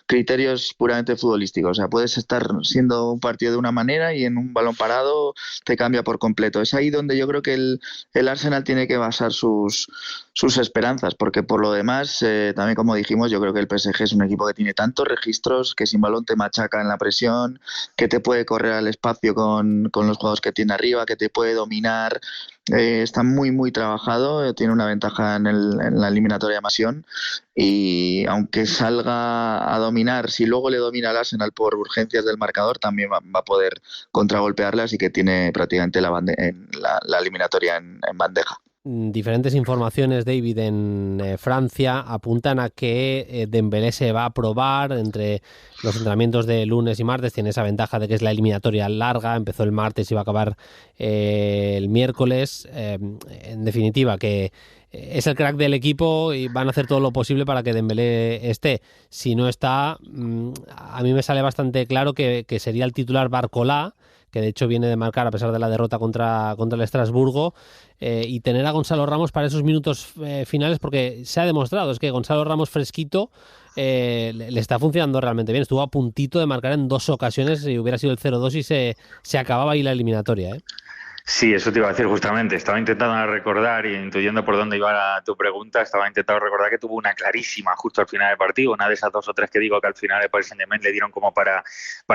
criterios puramente futbolísticos. O sea, puedes estar siendo un partido de una manera y en un balón parado te cambia por completo. Es ahí donde yo creo que el Arsenal tiene que basar sus esperanzas, porque por lo demás, también como dijimos, yo creo que el PSG es un equipo que tiene tantos registros, que sin balón te machaca en la presión, que te puede correr al espacio con los jugadores que tiene arriba, que te puede dominar. Está muy muy trabajado, tiene una ventaja en la eliminatoria de Masión, y aunque salga a dominar, si luego le domina al Arsenal por urgencias del marcador, también va a poder contragolpearle, así que tiene prácticamente la eliminatoria en bandeja. Diferentes informaciones, David, en Francia apuntan a que Dembélé se va a probar entre los entrenamientos de lunes y martes. Tiene esa ventaja de que es la eliminatoria larga, empezó el martes y va a acabar el miércoles. En definitiva, que es el crack del equipo y van a hacer todo lo posible para que Dembélé esté. Si no está, a mí me sale bastante claro que sería el titular Barcola, que de hecho viene de marcar a pesar de la derrota contra el Estrasburgo, y tener a Gonzalo Ramos para esos minutos finales, porque se ha demostrado, es que Gonzalo Ramos fresquito le está funcionando realmente bien. Estuvo a puntito de marcar en 2 ocasiones y hubiera sido el 0-2 y se acababa ahí la eliminatoria, ¿eh? Sí, eso te iba a decir justamente. Estaba intentando recordar y intuyendo por dónde iba tu pregunta, estaba intentando recordar que tuvo una clarísima justo al final del partido, una de esas 2 o 3 que digo que al final el Paris Saint-Germain le dieron como para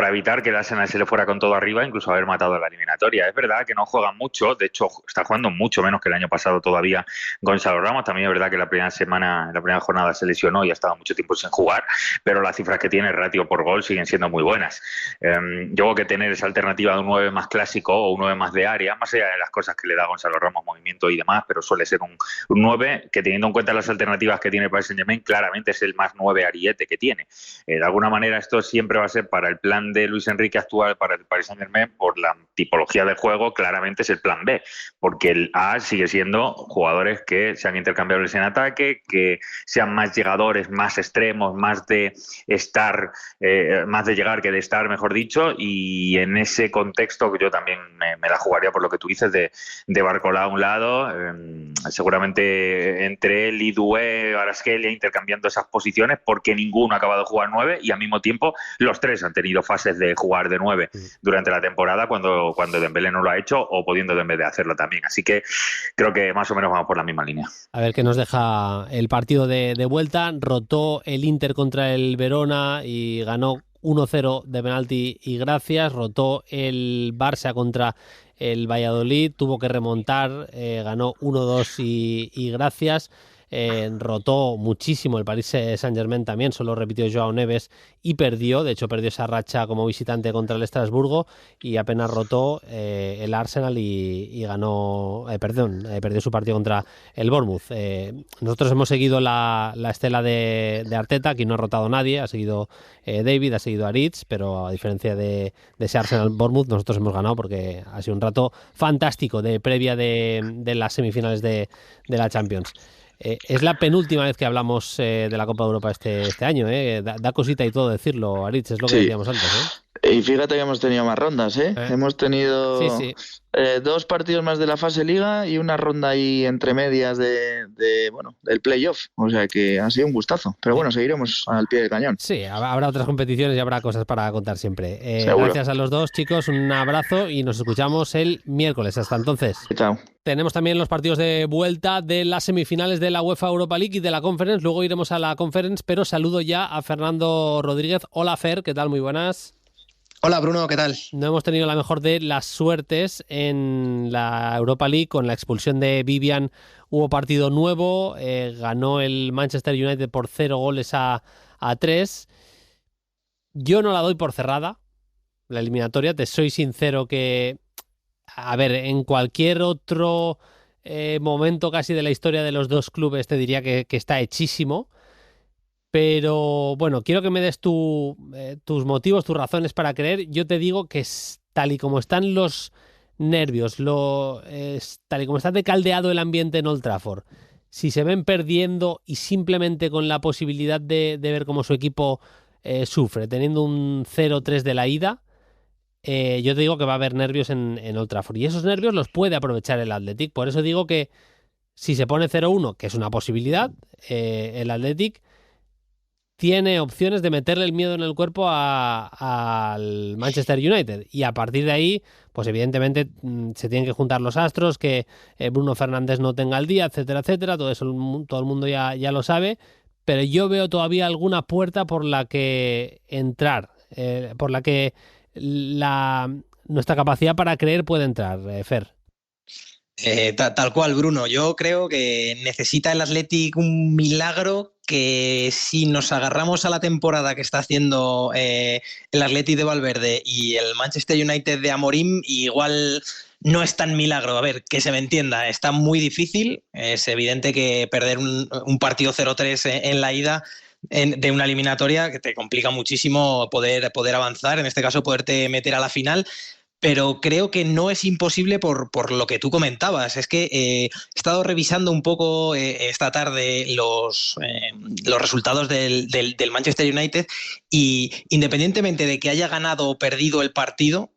evitar que el Arsenal se le fuera con todo arriba, incluso haber matado la eliminatoria. Es verdad que no juegan mucho, de hecho está jugando mucho menos que el año pasado todavía Gonzalo Ramos. También es verdad que la primera jornada se lesionó y ha estado mucho tiempo sin jugar, pero las cifras que tiene, ratio por gol, siguen siendo muy buenas. Yo creo que tener esa alternativa de un 9 más clásico o un 9 más de área, más allá de las cosas que le da Gonzalo Ramos, movimiento y demás, pero suele ser un 9 que, teniendo en cuenta las alternativas que tiene el Paris Saint-Germain, claramente es el más 9 ariete que tiene. De alguna manera esto siempre va a ser, para el plan de Luis Enrique actual, para el Paris Saint-Germain, por la tipología de juego, claramente es el plan B, porque el A sigue siendo jugadores que sean intercambiables en ataque, que sean más llegadores, más extremos, más de estar, más de llegar que de estar, mejor dicho, y en ese contexto yo también me la jugaría por lo que tú dices de Barcola a un lado, seguramente entre él y Doué, Kvaratskhelia intercambiando esas posiciones, porque ninguno ha acabado de jugar 9 y al mismo tiempo los tres han tenido fases de jugar de 9 durante la temporada cuando Dembélé no lo ha hecho, o pudiendo Dembélé hacerlo también. Así que creo que más o menos vamos por la misma línea. A ver qué nos deja el partido de vuelta. Rotó el Inter contra el Verona y ganó 1-0 de penalti y gracias. Rotó el Barça contra el Valladolid, tuvo que remontar, ganó 1-2 y gracias. Rotó muchísimo el Paris Saint-Germain también, solo repitió Joao Neves y perdió, de hecho perdió esa racha como visitante contra el Estrasburgo, y apenas rotó el Arsenal y ganó, perdió su partido contra el Bournemouth. Nosotros hemos seguido la estela de Arteta, aquí no ha rotado nadie, ha seguido David, ha seguido Aritz, pero a diferencia de ese Arsenal-Bournemouth, nosotros hemos ganado porque ha sido un rato fantástico de previa de las semifinales de la Champions. Es la penúltima vez que hablamos de la Copa de Europa este año, ¿eh? Da cosita y todo decirlo, Aritz, es lo que decíamos antes, ¿eh? Y fíjate que hemos tenido más rondas, ¿eh? Hemos tenido 2 partidos más de la fase Liga y una ronda ahí entre medias del playoff. O sea que ha sido un gustazo. Pero bueno, seguiremos al pie del cañón. Sí, habrá otras competiciones y habrá cosas para contar siempre. Gracias a los dos, chicos, un abrazo y nos escuchamos el miércoles. Hasta entonces. Chao. Tenemos también los partidos de vuelta de las semifinales de la UEFA Europa League y de la Conference. Luego iremos a la Conference, pero saludo ya a Fernando Rodríguez. Hola, Fer, ¿qué tal? Muy buenas. Hola, Bruno, ¿qué tal? No hemos tenido la mejor de las suertes en la Europa League. Con la expulsión de Vivian hubo partido nuevo. Ganó el Manchester United por 0-3. Yo no la doy por cerrada, la eliminatoria. Te soy sincero que, a ver, en cualquier otro momento casi de la historia de los dos clubes te diría que está hechísimo. Pero bueno, quiero que me des tus motivos, tus razones para creer. Yo te digo que tal y como están los nervios, tal y como está de caldeado el ambiente en Old Trafford, si se ven perdiendo y simplemente con la posibilidad de ver cómo su equipo sufre, teniendo un 0-3 de la ida, yo te digo que va a haber nervios en Old Trafford. Y esos nervios los puede aprovechar el Athletic. Por eso digo que si se pone 0-1, que es una posibilidad, el Athletic tiene opciones de meterle el miedo en el cuerpo al Manchester United, y a partir de ahí, pues evidentemente se tienen que juntar los astros, que Bruno Fernández no tenga el día, etcétera, etcétera. Todo eso todo el mundo ya lo sabe, pero yo veo todavía alguna puerta por la que entrar, por la que nuestra capacidad para creer puede entrar, Fer. Tal cual, Bruno. Yo creo que necesita el Athletic un milagro, que si nos agarramos a la temporada que está haciendo el Athletic de Valverde y el Manchester United de Amorim, igual no es tan milagro. A ver, que se me entienda, está muy difícil. Es evidente que perder un partido 0-3 en la ida de una eliminatoria que te complica muchísimo poder avanzar, en este caso poderte meter a la final. Pero creo que no es imposible por lo que tú comentabas. Es que he estado revisando un poco esta tarde los resultados del Manchester United, y independientemente de que haya ganado o perdido el partido,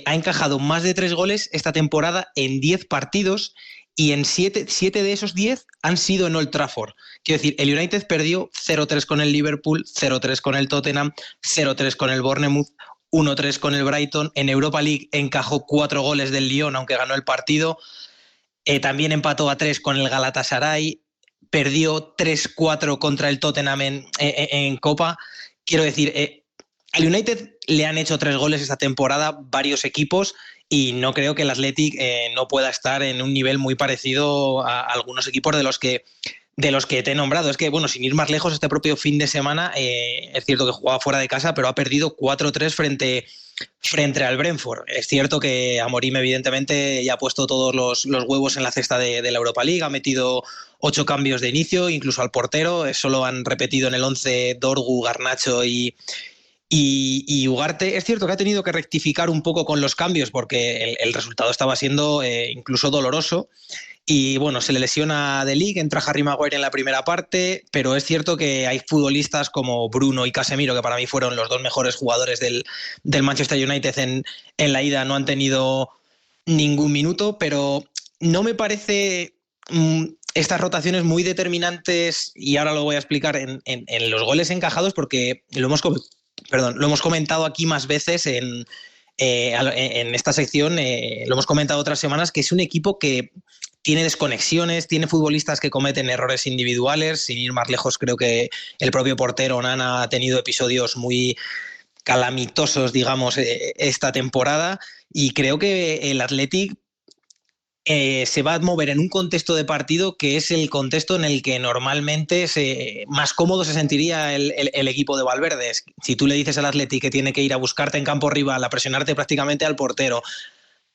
ha encajado más de 3 goles esta temporada en 10 partidos, y en 7 de esos 10 han sido en Old Trafford. Quiero decir, el United perdió 0-3 con el Liverpool, 0-3 con el Tottenham, 0-3 con el Bournemouth, 1-3 con el Brighton. En Europa League encajó 4 goles del Lyon, aunque ganó el partido. También empató a 3 con el Galatasaray. Perdió 3-4 contra el Tottenham en Copa. Quiero decir, al United le han hecho 3 goles esta temporada varios equipos, y no creo que el Athletic no pueda estar en un nivel muy parecido a algunos equipos de los que de los que te he nombrado. Es que, bueno, sin ir más lejos, este propio fin de semana, es cierto que jugaba fuera de casa, pero ha perdido 4-3 frente al Brentford. Es cierto que Amorim, evidentemente, ya ha puesto todos los huevos en la cesta de la Europa League, ha metido 8 cambios de inicio, incluso al portero, solo han repetido en el 11 Dorgu, Garnacho y Ugarte. Es cierto que ha tenido que rectificar un poco con los cambios porque el resultado estaba siendo incluso doloroso. Y bueno, se le lesiona a De Ligt, entra Harry Maguire en la primera parte, pero es cierto que hay futbolistas como Bruno y Casemiro, que para mí fueron los 2 mejores jugadores del Manchester United en la ida, no han tenido ningún minuto, pero no me parece estas rotaciones muy determinantes, y ahora lo voy a explicar en los goles encajados, porque lo hemos comentado aquí más veces en esta sección, lo hemos comentado otras semanas, que es un equipo que tiene desconexiones, tiene futbolistas que cometen errores individuales. Sin ir más lejos, creo que el propio portero Onana ha tenido episodios muy calamitosos, digamos, esta temporada, y creo que el Athletic se va a mover en un contexto de partido que es el contexto en el que normalmente más cómodo se sentiría el equipo de Valverde. Si tú le dices al Athletic que tiene que ir a buscarte en campo rival, a presionarte prácticamente al portero,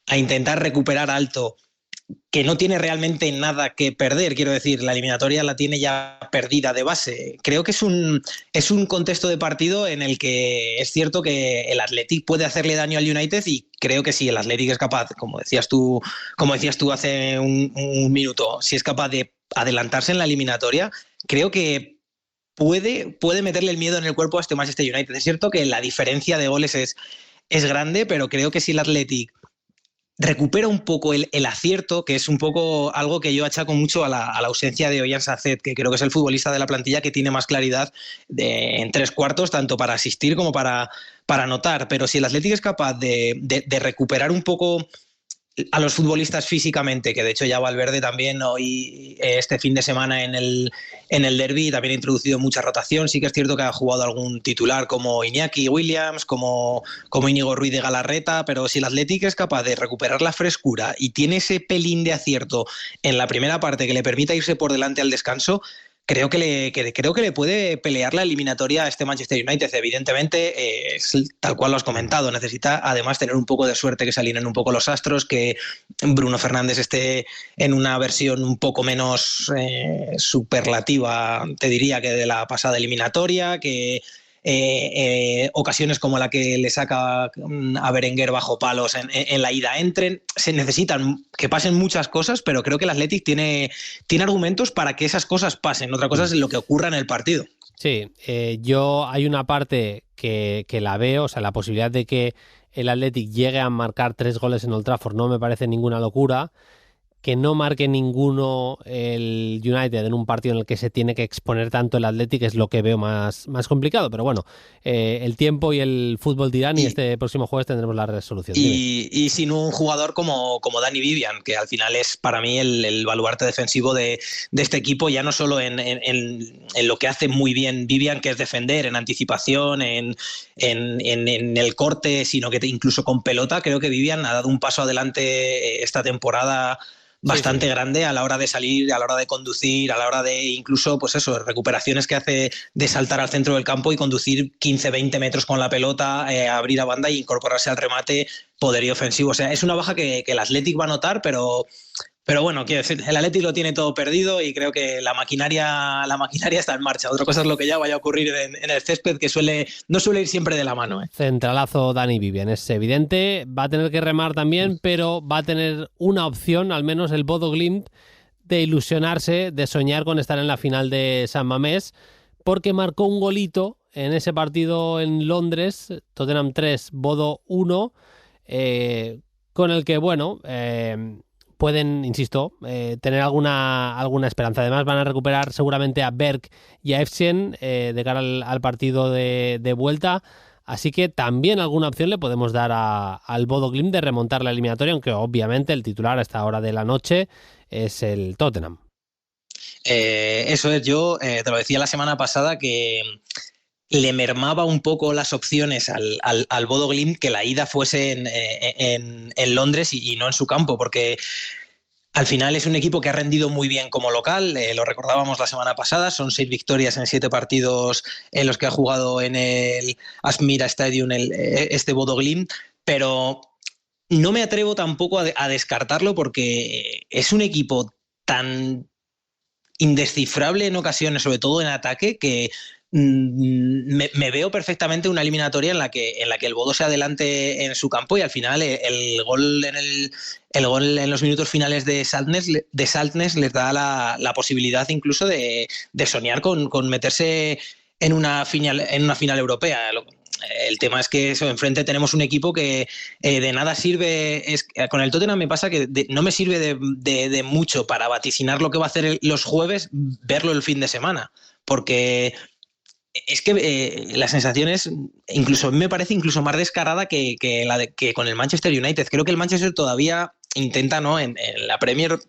a intentar recuperar alto, que no tiene realmente nada que perder, quiero decir, la eliminatoria la tiene ya perdida de base. Creo que es un contexto de partido en el que es cierto que el Athletic puede hacerle daño al United, y creo que si el Athletic es capaz, como decías tú hace un minuto, si es capaz de adelantarse en la eliminatoria, creo que puede meterle el miedo en el cuerpo a este Manchester United. Es cierto que la diferencia de goles es grande, pero creo que si el Athletic recupera un poco el acierto, que es un poco algo que yo achaco mucho a la ausencia de Ollán Sacet, que creo que es el futbolista de la plantilla que tiene más claridad en 3/4, tanto para asistir como para anotar. Pero si el Athletic es capaz de recuperar un poco a los futbolistas físicamente, que de hecho ya Valverde también hoy, este fin de semana en el derbi, también ha introducido mucha rotación. Sí que es cierto que ha jugado algún titular como Iñaki Williams, como Íñigo Ruiz de Galarreta, pero si el Athletic es capaz de recuperar la frescura y tiene ese pelín de acierto en la primera parte que le permita irse por delante al descanso, creo que le puede pelear la eliminatoria a este Manchester United. Evidentemente, tal cual lo has comentado, necesita además tener un poco de suerte, que se alineen un poco los astros, que Bruno Fernández esté en una versión un poco menos superlativa, te diría, que de la pasada eliminatoria, que ocasiones como la que le saca a Berenguer bajo palos en la ida entren. Se necesitan que pasen muchas cosas, pero creo que el Athletic tiene argumentos para que esas cosas pasen. Otra cosa es lo que ocurra en el partido. Sí, yo hay una parte que la veo, o sea, la posibilidad de que el Athletic llegue a marcar 3 goles en Old Trafford no me parece ninguna locura. Que no marque ninguno el United en un partido en el que se tiene que exponer tanto el Athletic es lo que veo más complicado, pero bueno, el tiempo y el fútbol dirán, y este próximo jueves tendremos la resolución. Y sin un jugador como Dani Vivian, que al final es para mí el baluarte defensivo de este equipo, ya no solo en lo que hace muy bien Vivian, que es defender, en anticipación, en el corte, sino que incluso con pelota. Creo que Vivian ha dado un paso adelante esta temporada bastante grande a la hora de salir, a la hora de conducir, a la hora de incluso, pues eso, recuperaciones que hace de saltar al centro del campo y conducir 15-20 metros con la pelota, abrir a banda e incorporarse al remate, poderío ofensivo. O sea, es una baja que el Athletic va a notar, pero bueno, quiero decir, el Athletic lo tiene todo perdido y creo que la maquinaria está en marcha. Otra cosa es lo que ya vaya a ocurrir en el césped, que no suele ir siempre de la mano. Centralazo Dani Vivian, es evidente. Va a tener que remar también, pero va a tener una opción, al menos el Bodo Glimt, de ilusionarse, de soñar con estar en la final de San Mamés, porque marcó un golito en ese partido en Londres, Tottenham 3, Bodo 1, con el que, bueno, pueden, insisto, tener alguna esperanza. Además van a recuperar seguramente a Berg y a Efsien de cara al partido de vuelta. Así que también alguna opción le podemos dar al Bodo Glimt de remontar la eliminatoria, aunque obviamente el titular a esta hora de la noche es el Tottenham. Eso es, yo te lo decía la semana pasada que le mermaba un poco las opciones al Bodo Glimt que la ida fuese en Londres y no en su campo, porque Al final es un equipo que ha rendido muy bien como local, lo recordábamos la semana pasada, son 6 victorias en 7 partidos en los que ha jugado en el Asmira Stadium este Bodo Glimt, pero no me atrevo tampoco a descartarlo porque es un equipo tan indescifrable en ocasiones, sobre todo en ataque, que me veo perfectamente una eliminatoria en la que el Bodo se adelante en su campo y al final el gol en los minutos finales de Saltnes les da la posibilidad incluso de soñar con meterse en una final europea. El tema es que enfrente tenemos un equipo que de nada sirve. Con el Tottenham me pasa que no me sirve de mucho para vaticinar lo que va a hacer los jueves, verlo el fin de semana, porque es que la sensación es, incluso me parece incluso más descarada que con el Manchester United. Creo que el Manchester todavía intenta, ¿no?, en la Premier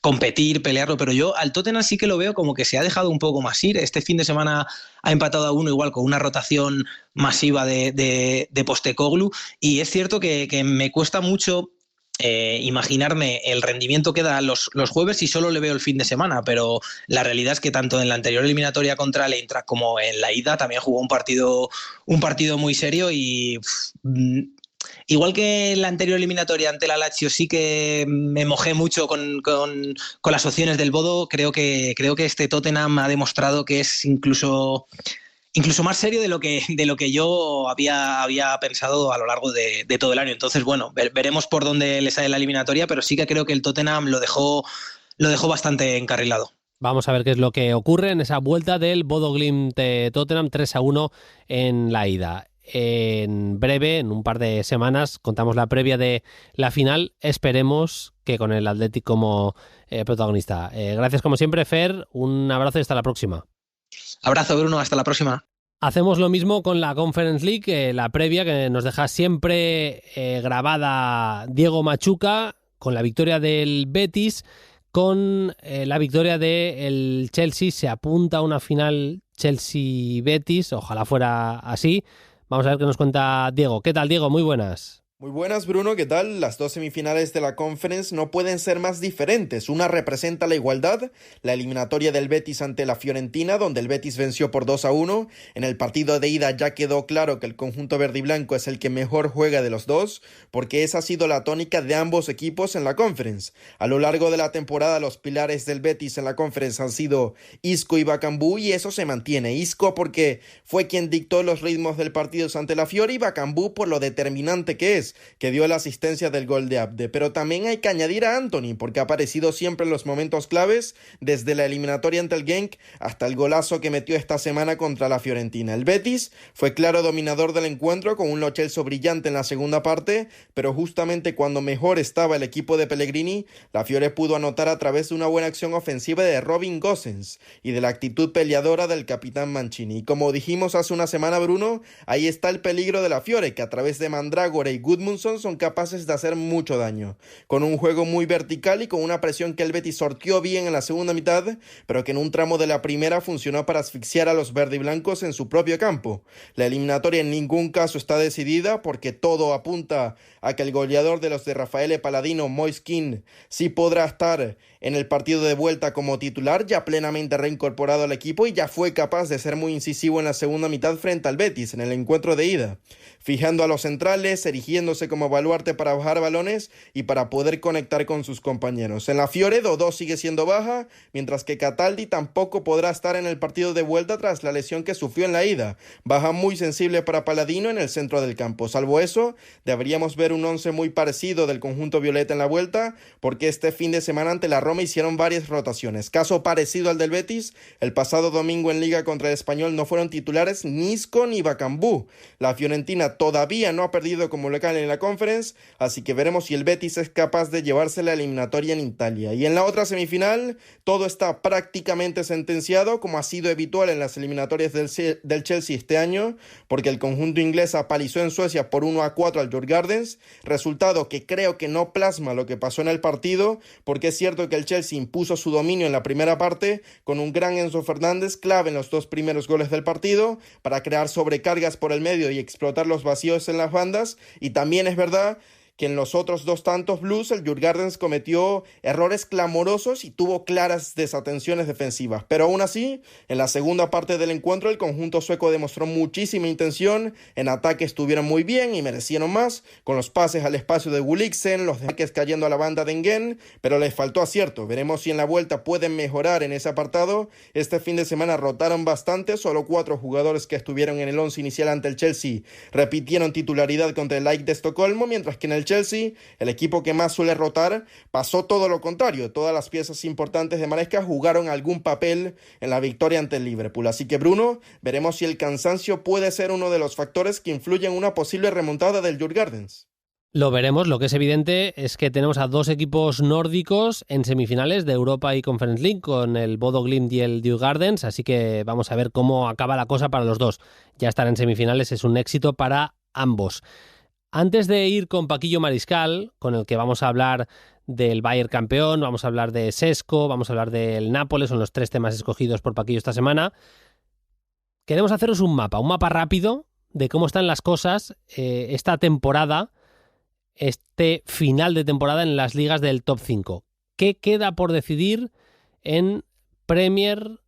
competir, pelearlo, pero yo al Tottenham sí que lo veo como que se ha dejado un poco más ir. Este fin de semana ha empatado a 1 igual con una rotación masiva de Postecoglou, y es cierto que me cuesta mucho imaginarme el rendimiento que da los jueves y solo le veo el fin de semana, pero la realidad es que tanto en la anterior eliminatoria contra el Eintracht como en la ida también jugó un partido muy serio y igual que en la anterior eliminatoria ante la Lazio sí que me mojé mucho con las opciones del Bodo. Creo que este Tottenham ha demostrado que es incluso más serio de lo que yo había pensado a lo largo de todo el año. Entonces, bueno, veremos por dónde le sale la eliminatoria, pero sí que creo que el Tottenham lo dejó bastante encarrilado. Vamos a ver qué es lo que ocurre en esa vuelta del Bodo Glimt Tottenham 3-1 en la ida. En breve, en un par de semanas, contamos la previa de la final. Esperemos que con el Athletic como protagonista. Gracias como siempre, Fer. Un abrazo y hasta la próxima. Abrazo, Bruno. Hasta la próxima. Hacemos lo mismo con la Conference League, la previa que nos deja siempre grabada Diego Machuca, con la victoria del Betis, con la victoria del Chelsea. Se apunta a una final Chelsea-Betis, ojalá fuera así. Vamos a ver qué nos cuenta Diego. ¿Qué tal, Diego? Muy buenas. Muy buenas, Bruno, ¿qué tal? Las dos semifinales de la Conference no pueden ser más diferentes. Una representa la igualdad, la eliminatoria del Betis ante la Fiorentina, donde el Betis venció por 2-1. En el partido de ida ya quedó claro que el conjunto verde y blanco es el que mejor juega de los dos, porque esa ha sido la tónica de ambos equipos en la Conference. A lo largo de la temporada, los pilares del Betis en la Conference han sido Isco y Bakambu, y eso se mantiene. Isco porque fue quien dictó los ritmos del partido ante la Fiore, y Bakambu por lo determinante que es, que dio la asistencia del gol de Abde. Pero también hay que añadir a Anthony, porque ha aparecido siempre en los momentos claves, desde la eliminatoria ante el Genk hasta el golazo que metió esta semana contra la Fiorentina. El Betis fue claro dominador del encuentro, con un Lo Celso brillante en la segunda parte, pero justamente cuando mejor estaba el equipo de Pellegrini, la Fiore pudo anotar a través de una buena acción ofensiva de Robin Gosens y de la actitud peleadora del capitán Mancini. Y como dijimos hace una semana, Bruno, ahí está el peligro de la Fiore, que a través de Mandragora y Gudmundsson son capaces de hacer mucho daño. Con un juego muy vertical y con una presión que el Betis sortió bien en la segunda mitad, pero que en un tramo de la primera funcionó para asfixiar a los verde y blancos en su propio campo. La eliminatoria en ningún caso está decidida, porque todo apunta a que el goleador de los de Raffaele Palladino, Moise Kean, sí podrá estar en el partido de vuelta como titular, ya plenamente reincorporado al equipo, y ya fue capaz de ser muy incisivo en la segunda mitad frente al Betis en el encuentro de ida, fijando a los centrales, erigiéndose como baluarte para bajar balones y para poder conectar con sus compañeros. En la Fiore, Dodó sigue siendo baja, mientras que Cataldi tampoco podrá estar en el partido de vuelta tras la lesión que sufrió en la ida. Baja muy sensible para Palladino en el centro del campo. Salvo eso, deberíamos ver un once muy parecido del conjunto violeta en la vuelta, porque este fin de semana ante la Roma hicieron varias rotaciones. Caso parecido al del Betis, el pasado domingo en Liga contra el Español no fueron titulares ni Isco ni Bakambu. La Fiorentina todavía no ha perdido como local en la Conference, así que veremos si el Betis es capaz de llevarse la eliminatoria en Italia. Y en la otra semifinal, todo está prácticamente sentenciado, como ha sido habitual en las eliminatorias del Chelsea este año, porque el conjunto inglés apalizó en Suecia por 1-4 al Djurgårdens, resultado que creo que no plasma lo que pasó en el partido, porque es cierto que el Chelsea impuso su dominio en la primera parte, con un gran Enzo Fernández clave en los dos primeros goles del partido, para crear sobrecargas por el medio y explotar los vacíos en las bandas. Y también es verdad que en los otros 2 tantos blues el Djurgårdens cometió errores clamorosos y tuvo claras desatenciones defensivas. Pero aún así, en la segunda parte del encuentro el conjunto sueco demostró muchísima intención, en ataque estuvieron muy bien y merecieron más, con los pases al espacio de Gulliksen, los ataques cayendo a la banda de Engen, pero les faltó acierto. Veremos si en la vuelta pueden mejorar en ese apartado. Este fin de semana rotaron bastante, solo 4 jugadores que estuvieron en el 11 inicial ante el Chelsea repitieron titularidad contra el AEK de Estocolmo, mientras que en el Chelsea, el equipo que más suele rotar, pasó todo lo contrario. Todas las piezas importantes de Maresca jugaron algún papel en la victoria ante el Liverpool. Así que Bruno, veremos si el cansancio puede ser uno de los factores que influyen en una posible remontada del Djurgårdens. Lo veremos. Lo que es evidente es que tenemos a 2 equipos nórdicos en semifinales de Europa y Conference League, con el Bodo Glimt y el Djurgårdens, así que vamos a ver cómo acaba la cosa para los dos. Ya estar en semifinales es un éxito para ambos. Antes de ir con Paquillo Mariscal, con el que vamos a hablar del Bayern campeón, vamos a hablar de Sesco, vamos a hablar del Nápoles, son los 3 temas escogidos por Paquillo esta semana, queremos haceros un mapa rápido de cómo están las cosas esta temporada, este final de temporada en las ligas del top 5. ¿Qué queda por decidir en Premier,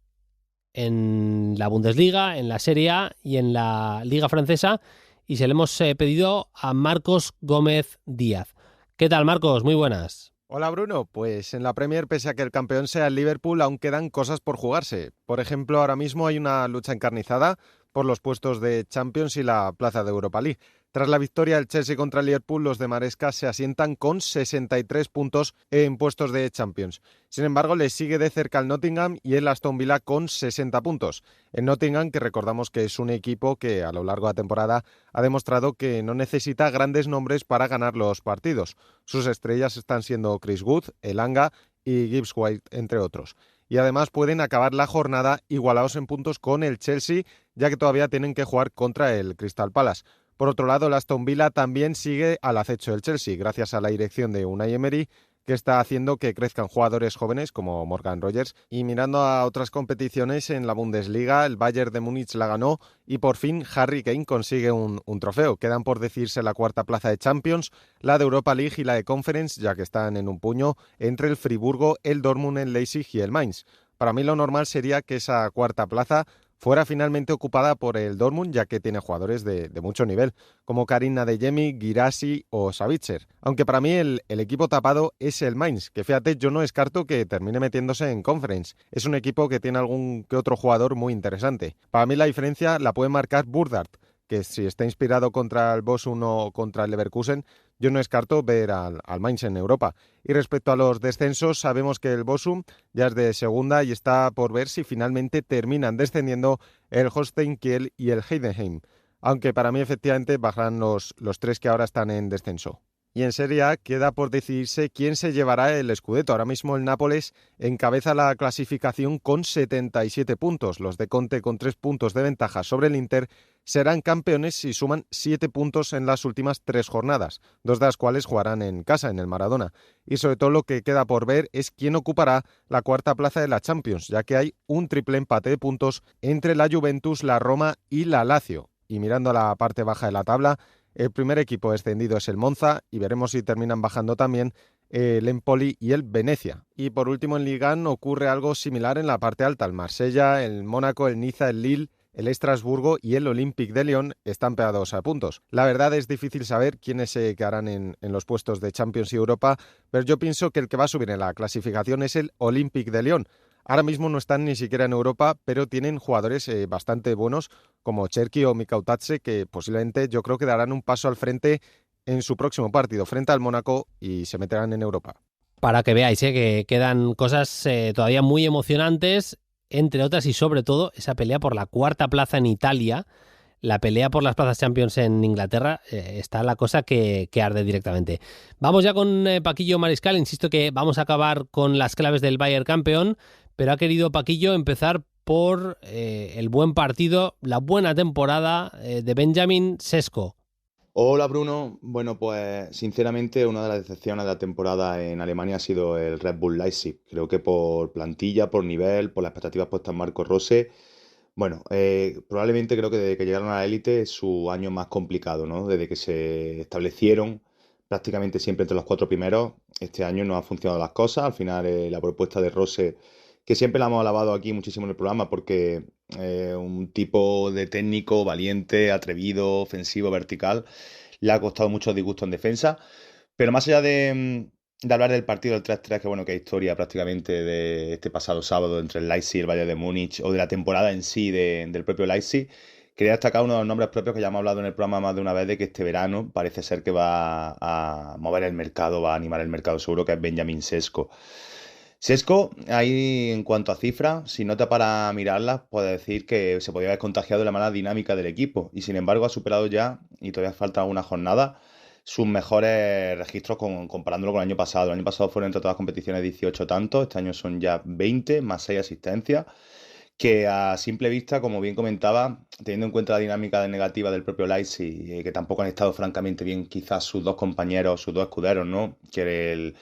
en la Bundesliga, en la Serie A y en la Liga Francesa? Y se le hemos pedido a Marcos Gómez Díaz. ¿Qué tal, Marcos? Muy buenas. Hola, Bruno. Pues en la Premier, pese a que el campeón sea el Liverpool, aún quedan cosas por jugarse. Por ejemplo, ahora mismo hay una lucha encarnizada por los puestos de Champions y la plaza de Europa League. Tras la victoria del Chelsea contra el Liverpool, los de Maresca se asientan con 63 puntos en puestos de Champions. Sin embargo, les sigue de cerca el Nottingham y el Aston Villa con 60 puntos. El Nottingham, que recordamos que es un equipo que a lo largo de la temporada ha demostrado que no necesita grandes nombres para ganar los partidos. Sus estrellas están siendo Chris Wood, Elanga y Gibbs White, entre otros. Y además pueden acabar la jornada igualados en puntos con el Chelsea, ya que todavía tienen que jugar contra el Crystal Palace. Por otro lado, el Aston Villa también sigue al acecho del Chelsea, gracias a la dirección de Unai Emery, que está haciendo que crezcan jugadores jóvenes como Morgan Rogers. Y mirando a otras competiciones en la Bundesliga, el Bayern de Múnich la ganó y por fin Harry Kane consigue un trofeo. Quedan por decirse la 4ª plaza de Champions, la de Europa League y la de Conference, ya que están en un puño entre el Friburgo, el Dortmund, el Leipzig y el Mainz. Para mí lo normal sería que esa 4ª plaza fuera finalmente ocupada por el Dortmund, ya que tiene jugadores de mucho nivel, como Karim Adeyemi, Guirassy o Savitzer. Aunque para mí el equipo tapado es el Mainz, que fíjate, yo no descarto que termine metiéndose en Conference. Es un equipo que tiene algún que otro jugador muy interesante. Para mí la diferencia la puede marcar Burgard, que si está inspirado contra el Bochum o contra el Leverkusen, yo no descarto ver al Mainz en Europa. Y respecto a los descensos, sabemos que el Bochum ya es de segunda y está por ver si finalmente terminan descendiendo el Holstein Kiel y el Heidenheim. Aunque para mí efectivamente bajarán los 3 que ahora están en descenso. Y en Serie A queda por decidirse quién se llevará el Scudetto. Ahora mismo el Nápoles encabeza la clasificación con 77 puntos. Los de Conte, con 3 puntos de ventaja sobre el Inter, serán campeones si suman 7 puntos en las últimas 3 jornadas, 2 de las cuales jugarán en casa, en el Maradona. Y sobre todo lo que queda por ver es quién ocupará la 4ª plaza de la Champions, ya que hay un triple empate de puntos entre la Juventus, la Roma y la Lazio. Y mirando a la parte baja de la tabla, el primer equipo descendido es el Monza y veremos si terminan bajando también el Empoli y el Venecia. Y por último en Ligue 1 ocurre algo similar en la parte alta. El Marsella, el Mónaco, el Niza, el Lille, el Estrasburgo y el Olympique de Lyon están pegados a puntos. La verdad es difícil saber quiénes se quedarán en los puestos de Champions y Europa, pero yo pienso que el que va a subir en la clasificación es el Olympique de Lyon. Ahora mismo no están ni siquiera en Europa, pero tienen jugadores bastante buenos como Cherki o Mikautatse, que posiblemente yo creo que darán un paso al frente en su próximo partido frente al Mónaco y se meterán en Europa. Para que veáis que quedan cosas todavía muy emocionantes, entre otras y sobre todo esa pelea por la 4ª plaza en Italia, la pelea por las plazas Champions en Inglaterra, está la cosa que arde directamente. Vamos ya con Paquillo Mariscal. Insisto que vamos a acabar con las claves del Bayern campeón, pero ha querido Paquillo empezar por el buen partido, la buena temporada de Benjamin Sesko. Hola Bruno, bueno pues sinceramente una de las decepciones de la temporada en Alemania ha sido el Red Bull Leipzig. Creo que por plantilla, por nivel, por las expectativas puestas en Marco Rose, bueno, probablemente creo que desde que llegaron a la élite es su año más complicado, ¿no? Desde que se establecieron prácticamente siempre entre los 4 primeros. Este año no han funcionado las cosas. Al final, la propuesta de Rose, que siempre la hemos alabado aquí muchísimo en el programa, porque un tipo de técnico valiente, atrevido, ofensivo, vertical, le ha costado mucho disgusto en defensa. Pero más allá de hablar del partido del 3-3, que bueno, que es historia prácticamente de este pasado sábado entre el Leipzig y el Bayern de Múnich, o de la temporada en sí del propio Leipzig, quería destacar uno de los nombres propios que ya hemos hablado en el programa más de una vez, de que este verano parece ser que va a mover el mercado, va a animar el mercado seguro, que es Benjamin Sesko. Sesko, ahí en cuanto a cifras, si no te para mirarlas, puedes decir que se podría haber contagiado de la mala dinámica del equipo, y sin embargo ha superado ya, y todavía falta alguna jornada, sus mejores registros comparándolo con el año pasado. El año pasado fueron entre todas las competiciones 18 tantos, este año son ya 20, más 6 asistencias, que a simple vista, como bien comentaba, teniendo en cuenta la dinámica negativa del propio Leipzig, que tampoco han estado francamente bien quizás sus dos compañeros, sus dos escuderos, ¿no? Que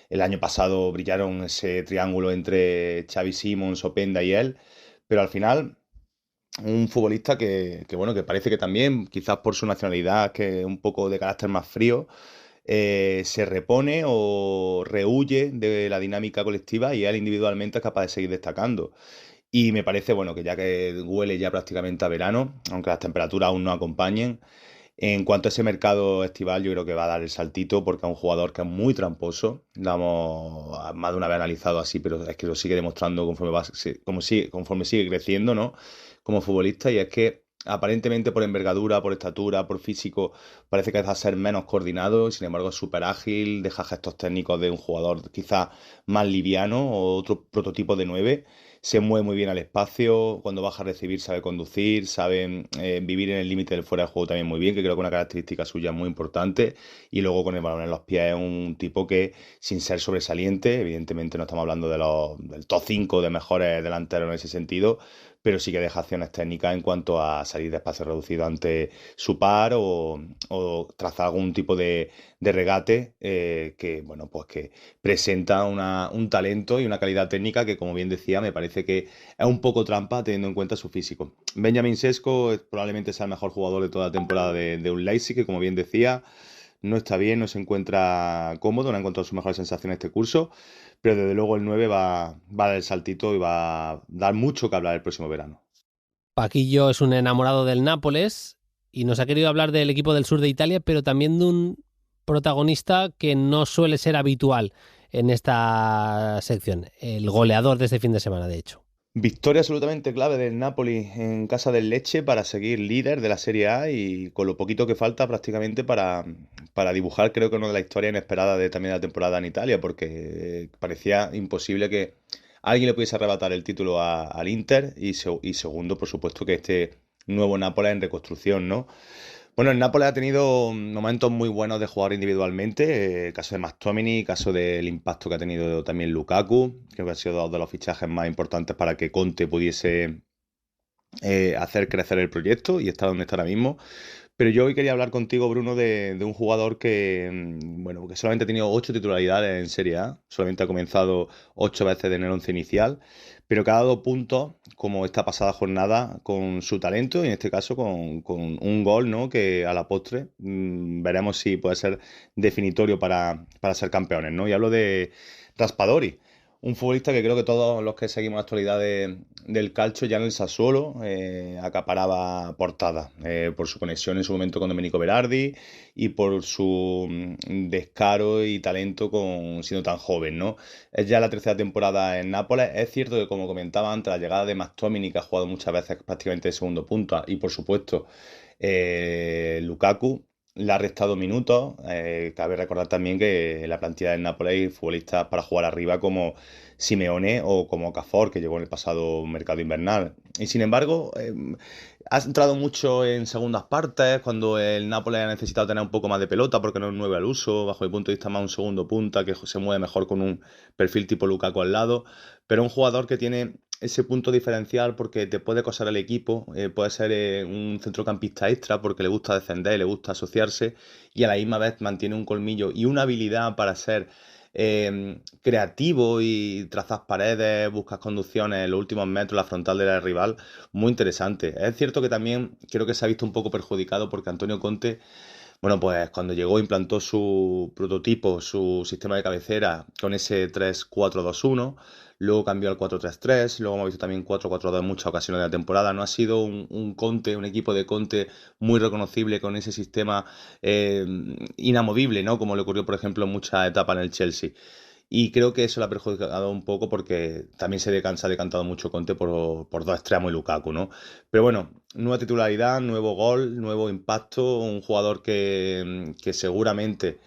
el año pasado brillaron ese triángulo entre Xavi Simons, Openda y él, pero al final un futbolista bueno, que parece que también, quizás por su nacionalidad, que es un poco de carácter más frío, se repone o rehuye de la dinámica colectiva, y él individualmente es capaz de seguir destacando. Y me parece, bueno, que ya que huele ya prácticamente a verano, aunque las temperaturas aún no acompañen, en cuanto a ese mercado estival, yo creo que va a dar el saltito, porque es un jugador que es muy tramposo. Lo hemos más de una vez analizado así, pero es que lo sigue demostrando conforme sigue creciendo, ¿no? Como futbolista, y es que aparentemente por envergadura, por estatura, por físico, parece que va a ser menos coordinado, y sin embargo es súper ágil, deja gestos técnicos de un jugador quizá más liviano o otro prototipo de 9. Se mueve muy bien al espacio, cuando baja a recibir sabe conducir, sabe vivir en el límite del fuera de juego también muy bien, que creo que es una característica suya muy importante. Y luego con el balón en los pies es un tipo que, sin ser sobresaliente, evidentemente no estamos hablando del top 5 de mejores delanteros en ese sentido, pero sí que deja acciones técnicas en cuanto a salir de espacio reducido ante su par, o trazar algún tipo de regate, que bueno, pues que presenta un talento y una calidad técnica que, como bien decía, me parece que es un poco trampa teniendo en cuenta su físico. Benjamin Sesko probablemente sea el mejor jugador de toda la temporada de un Leipzig, que, como bien decía, no está bien, no se encuentra cómodo, no ha encontrado su mejor sensación este curso, pero desde luego el 9 va a dar el saltito y va a dar mucho que hablar el próximo verano. Paquillo es un enamorado del Nápoles y nos ha querido hablar del equipo del sur de Italia, pero también de un protagonista que no suele ser habitual en esta sección, el goleador de este fin de semana, de hecho. Victoria absolutamente clave del Napoli en casa del Lecce para seguir líder de la Serie A, y con lo poquito que falta prácticamente para dibujar, creo que una de las historias inesperadas también de la temporada en Italia, porque parecía imposible que alguien le pudiese arrebatar el título al Inter, y segundo, por supuesto, que este nuevo Nápoles en reconstrucción, ¿no? Bueno, el Nápoles ha tenido momentos muy buenos de jugar individualmente, caso de McTominay, caso del impacto que ha tenido también Lukaku. Creo que han sido dos de los fichajes más importantes para que Conte pudiese hacer crecer el proyecto y estar donde está ahora mismo. Pero yo hoy quería hablar contigo, Bruno, de un jugador que, bueno, que solamente ha tenido 8 titularidades en Serie A, solamente ha comenzado 8 veces en el 11 inicial, pero que ha dado puntos, como esta pasada jornada, con su talento, y en este caso con un gol, ¿no? Que a la postre veremos si puede ser definitorio para ser campeones, ¿no? Y hablo de Raspadori. Un futbolista que creo que todos los que seguimos la actualidad del calcio, ya en el Sassuolo, acaparaba portada, por su conexión en su momento con Domenico Berardi, y por su descaro y talento siendo tan joven, ¿no? Es ya la tercera temporada en Nápoles. Es cierto que, como comentaba antes, la llegada de McTominay, que ha jugado muchas veces prácticamente de segundo punta, y por supuesto Lukaku, le ha restado minutos. Cabe recordar también que en la plantilla del Nápoles hay futbolistas para jugar arriba como Simeone o como Okafor, que llegó en el pasado mercado invernal. Y sin embargo, ha entrado mucho en segundas partes, cuando el Nápoles ha necesitado tener un poco más de pelota, porque no es 9 al uso, bajo mi punto de vista más un segundo punta que se mueve mejor con un perfil tipo Lukaku al lado, pero un jugador que tiene ese punto diferencial porque te puede coser el equipo, puede ser un centrocampista extra porque le gusta defender, le gusta asociarse, y a la misma vez mantiene un colmillo y una habilidad para ser creativo y trazas paredes, buscas conducciones en los últimos metros, la frontal del rival, muy interesante. Es cierto que también creo que se ha visto un poco perjudicado porque Antonio Conte, Bueno, pues cuando llegó implantó su prototipo, su sistema de cabecera con ese 3-4-2-1, luego cambió al 4-3-3, luego hemos visto también 4-4-2 en muchas ocasiones de la temporada. No ha sido un Conte, un equipo de Conte muy reconocible con ese sistema inamovible, ¿no? Como le ocurrió, por ejemplo, en muchas etapas en el Chelsea. Y creo que eso le ha perjudicado un poco porque también se ha decantado mucho Conte por dos extremos y Lukaku, ¿no? Pero bueno, nueva titularidad, nuevo gol, nuevo impacto, un jugador que seguramente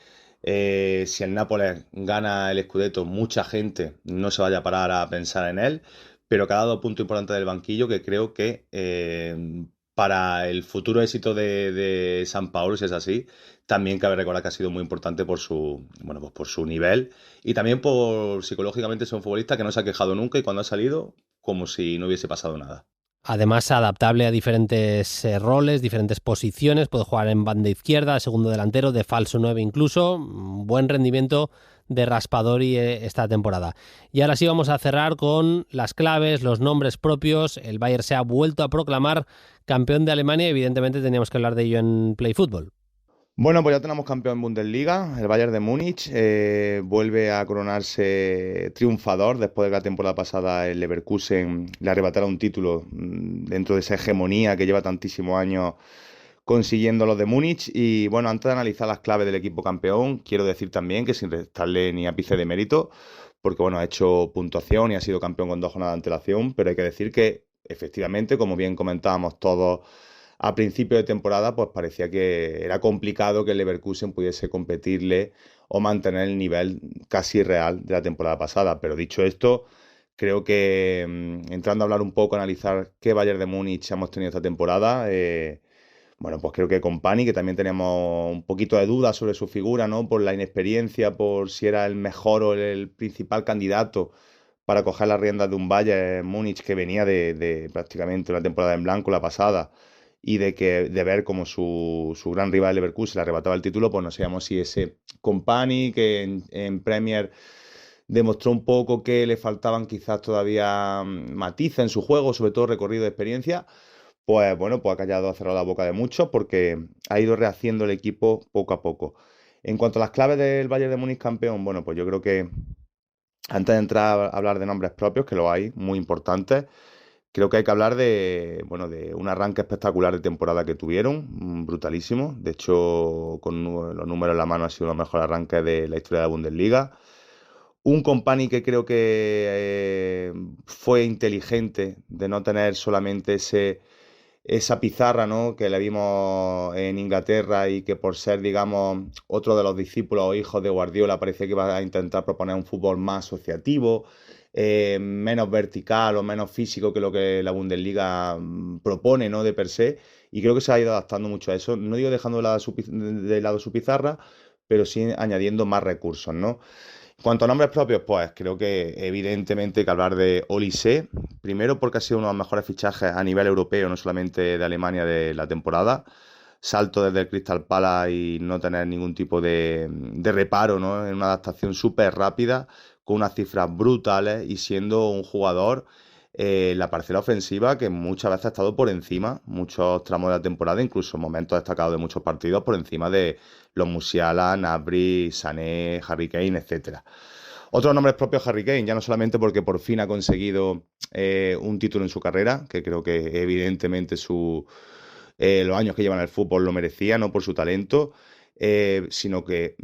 si el Nápoles gana el Scudetto, mucha gente no se vaya a parar a pensar en él, pero que ha dado punto importante del banquillo que creo que para el futuro éxito de San Paolo, si es así, también cabe recordar que ha sido muy importante por bueno, pues por su nivel y también por psicológicamente ser un futbolista que no se ha quejado nunca y cuando ha salido como si no hubiese pasado nada. Además, adaptable a diferentes roles, diferentes posiciones. Puede jugar en banda izquierda, segundo delantero, de falso 9 incluso. Buen rendimiento de Raspadori esta temporada. Y ahora sí vamos a cerrar con las claves, los nombres propios. El Bayern se ha vuelto a proclamar campeón de Alemania. Evidentemente teníamos que hablar de ello en Play Football. Bueno, pues ya tenemos campeón Bundesliga, el Bayern de Múnich vuelve a coronarse triunfador después de que la temporada pasada el Leverkusen le arrebatara un título dentro de esa hegemonía que lleva tantísimos años consiguiendo los de Múnich. Y bueno, antes de analizar las claves del equipo campeón, quiero decir también que sin restarle ni ápice de mérito, porque bueno, ha hecho puntuación y ha sido campeón con 2 jornadas de antelación, pero hay que decir que efectivamente, como bien comentábamos todos a principio de temporada, pues parecía que era complicado que el Leverkusen pudiese competirle o mantener el nivel casi real de la temporada pasada. Pero dicho esto, creo que entrando a hablar un poco, analizar qué Bayern de Múnich hemos tenido esta temporada, bueno, pues creo que Kompany, que también teníamos un poquito de dudas sobre su figura, ¿no? Por la inexperiencia, por si era el mejor o el principal candidato para coger las riendas de un Bayern Múnich que venía de prácticamente una temporada en blanco la pasada y de ver cómo su gran rival Leverkusen le arrebataba el título, pues no sabíamos si ese Kompany, que en Premier demostró un poco que le faltaban quizás todavía matices en su juego, sobre todo recorrido de experiencia, pues bueno, pues ha cerrado la boca de muchos porque ha ido rehaciendo el equipo poco a poco. En cuanto a las claves del Bayern de Múnich campeón, bueno, pues yo creo que antes de entrar a hablar de nombres propios, que lo hay, muy importantes, creo que hay que hablar de un arranque espectacular de temporada que tuvieron, brutalísimo. De hecho, con los números en la mano ha sido el mejor arranque de la historia de la Bundesliga. Un Kompany que creo que fue inteligente de no tener solamente esa pizarra, ¿no?, que le vimos en Inglaterra y que por ser, digamos, otro de los discípulos o hijos de Guardiola parecía que iba a intentar proponer un fútbol más asociativo, menos vertical o menos físico que lo que la Bundesliga propone, ¿no?, de per se, y creo que se ha ido adaptando mucho a eso. No digo dejando de lado su pizarra, pero sí añadiendo más recursos, ¿no? En cuanto a nombres propios, pues creo que evidentemente hay que hablar de Olise, primero porque ha sido uno de los mejores fichajes a nivel europeo, no solamente de Alemania de la temporada. Salto desde el Crystal Palace y no tener ningún tipo de reparo, ¿no?, en una adaptación súper rápida, con unas cifras brutales y siendo un jugador la parcela ofensiva que muchas veces ha estado por encima, muchos tramos de la temporada, incluso momentos destacados de muchos partidos, por encima de los Musiala, Gnabry, Sané, Harry Kane, etc. Otros nombres propios, Harry Kane, ya no solamente porque por fin ha conseguido un título en su carrera, que creo que evidentemente los años que lleva en el fútbol lo merecía, no por su talento, sino que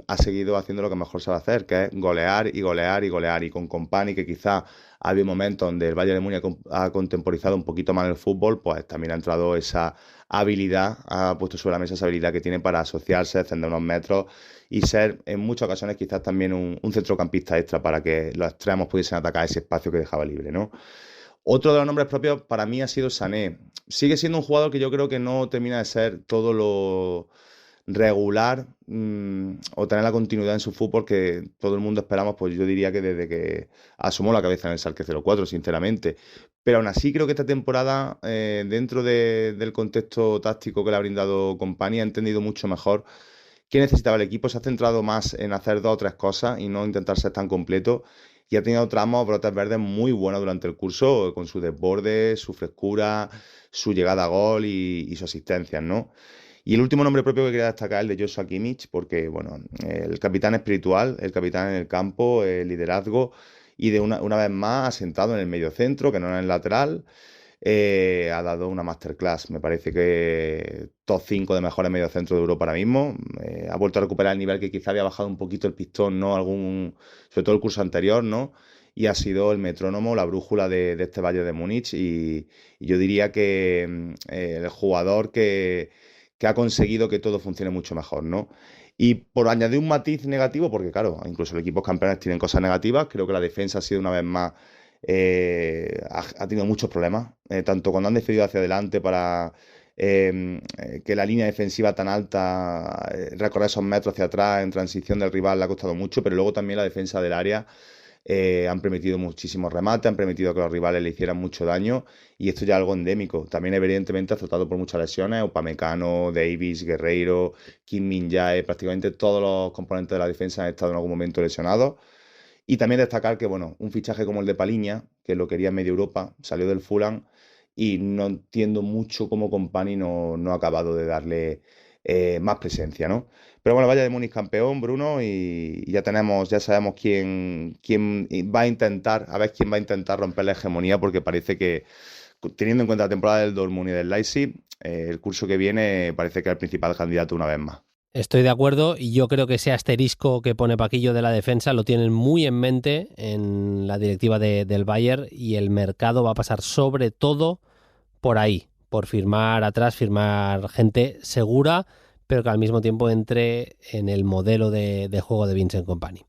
ha seguido haciendo lo que mejor sabe hacer, que es golear y golear y golear. Y con Kompany, que quizá había momentos donde el Bayern de Múnich ha contemporizado un poquito más el fútbol, pues también ha entrado esa habilidad, ha puesto sobre la mesa esa habilidad que tiene para asociarse, ascender unos metros y ser en muchas ocasiones quizás también un centrocampista extra para que los extremos pudiesen atacar ese espacio que dejaba libre, ¿no? Otro de los nombres propios para mí ha sido Sané. Sigue siendo un jugador que yo creo que no termina de ser todo lo regular o tener la continuidad en su fútbol que todo el mundo esperamos, pues yo diría que desde que asomó la cabeza en el Schalke 04, sinceramente. Pero aún así creo que esta temporada, dentro del contexto táctico que le ha brindado Kompany, ha entendido mucho mejor qué necesitaba el equipo, se ha centrado más en hacer 2 o 3 cosas y no intentar ser tan completo. Y ha tenido tramos, brotes verdes muy buenos durante el curso, con su desborde, su frescura, su llegada a gol y sus asistencias, ¿no? Y el último nombre propio que quería destacar es el de Joshua Kimmich, porque, bueno, el capitán espiritual, el capitán en el campo, el liderazgo, y de una vez más asentado en el medio centro, que no en el lateral, ha dado una masterclass. Me parece que top 5 de mejores mediocentros de Europa ahora mismo. Ha vuelto a recuperar el nivel que quizá había bajado un poquito el pistón, ¿no? Sobre todo el curso anterior, ¿no? Y ha sido el metrónomo, la brújula de este Bayern de Múnich. Y yo diría que el jugador que ha conseguido que todo funcione mucho mejor, ¿no? Y por añadir un matiz negativo, porque claro, incluso los equipos campeones tienen cosas negativas, creo que la defensa ha sido una vez más, ha tenido muchos problemas, tanto cuando han defendido hacia adelante para que la línea defensiva tan alta, recorrer esos metros hacia atrás en transición del rival le ha costado mucho, pero luego también la defensa del área. Han permitido muchísimos remates, han permitido que los rivales le hicieran mucho daño y esto ya es algo endémico. También evidentemente azotado por muchas lesiones, Upamecano, Davis, Guerreiro, Kim Min-jae, prácticamente todos los componentes de la defensa han estado en algún momento lesionados. Y también destacar que, bueno, un fichaje como el de Paliña, que lo quería en media Europa, salió del Fulham y no entiendo mucho cómo Company no ha acabado de darle más presencia, ¿no? Pero bueno, Bayern de Múnich campeón, Bruno, y ya sabemos quién va a intentar, a ver quién va a intentar romper la hegemonía, porque parece que, teniendo en cuenta la temporada del Dortmund y del Leipzig, el curso que viene parece que es el principal candidato una vez más. Estoy de acuerdo y yo creo que ese asterisco que pone Paquillo de la defensa lo tienen muy en mente en la directiva del Bayern y el mercado va a pasar sobre todo por ahí, por firmar gente segura, pero que al mismo tiempo entre en el modelo de juego de Vincent Kompany.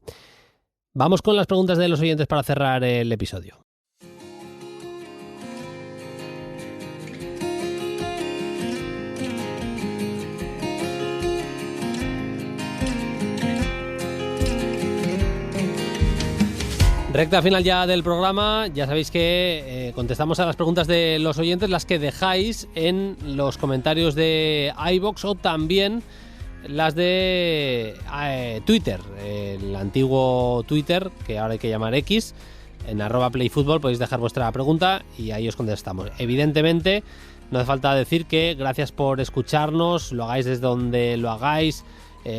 Vamos con las preguntas de los oyentes para cerrar el episodio. Recta final ya del programa, ya sabéis que contestamos a las preguntas de los oyentes, las que dejáis en los comentarios de iVoox o también las de Twitter, el antiguo Twitter, que ahora hay que llamar X, en @playfutbol podéis dejar vuestra pregunta y ahí os contestamos. Evidentemente, no hace falta decir que gracias por escucharnos, lo hagáis desde donde lo hagáis,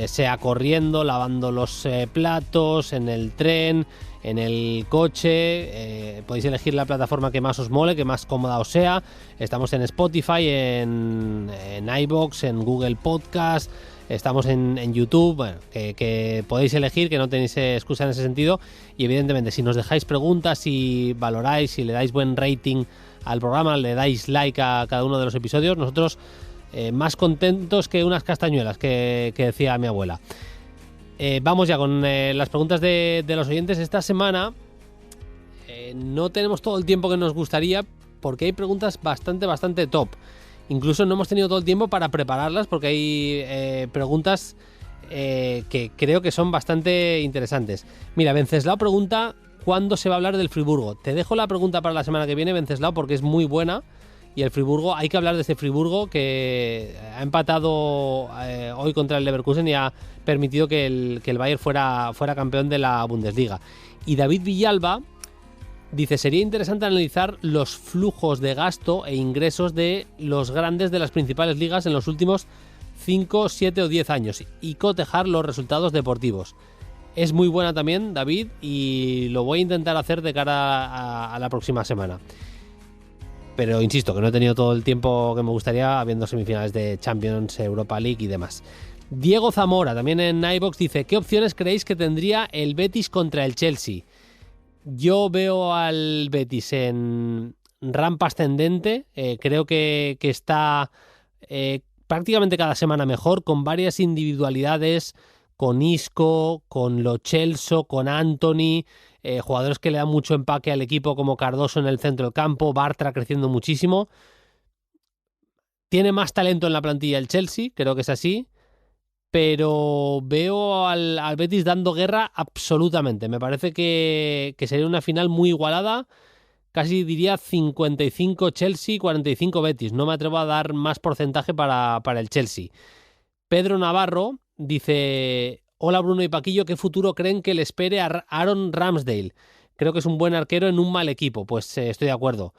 sea corriendo, lavando los platos, en el tren, en el coche, podéis elegir la plataforma que más os mole, que más cómoda os sea. Estamos en Spotify, en iVoox, en Google Podcast, estamos en YouTube, bueno, que podéis elegir, que no tenéis excusa en ese sentido. Y evidentemente, si nos dejáis preguntas, si valoráis, si le dais buen rating al programa, le dais like a cada uno de los episodios, nosotros más contentos que unas castañuelas, que decía mi abuela. Vamos ya con las preguntas de los oyentes. Esta semana no tenemos todo el tiempo que nos gustaría porque hay preguntas bastante top. Incluso no hemos tenido todo el tiempo para prepararlas porque hay preguntas que creo que son bastante interesantes. Mira, Venceslao pregunta ¿cuándo se va a hablar del Friburgo? Te dejo la pregunta para la semana que viene, Venceslao, porque es muy buena. Y el Friburgo, hay que hablar de este Friburgo que ha empatado hoy contra el Leverkusen y ha permitido que el Bayern fuera campeón de la Bundesliga. Y David Villalba dice, sería interesante analizar los flujos de gasto e ingresos de los grandes de las principales ligas en los últimos 5, 7 o 10 años y cotejar los resultados deportivos. Es muy buena también, David, y lo voy a intentar hacer de cara a la próxima semana. Pero insisto, que no he tenido todo el tiempo que me gustaría habiendo semifinales de Champions, Europa League y demás. Diego Zamora, también en iVoox, dice, ¿qué opciones creéis que tendría el Betis contra el Chelsea? Yo veo al Betis en rampa ascendente, creo que está prácticamente cada semana mejor, con varias individualidades, con Isco, con Lo Celso, con Anthony, jugadores que le dan mucho empaque al equipo como Cardoso en el centro del campo, Bartra creciendo muchísimo. Tiene más talento en la plantilla el Chelsea, creo que es así, pero veo al Betis dando guerra absolutamente. Me parece que sería una final muy igualada, casi diría 55 Chelsea, 45 Betis. No me atrevo a dar más porcentaje para el Chelsea. Pedro Navarro dice... Hola Bruno y Paquillo, ¿qué futuro creen que le espere a Aaron Ramsdale? Creo que es un buen arquero en un mal equipo. Pues estoy de acuerdo.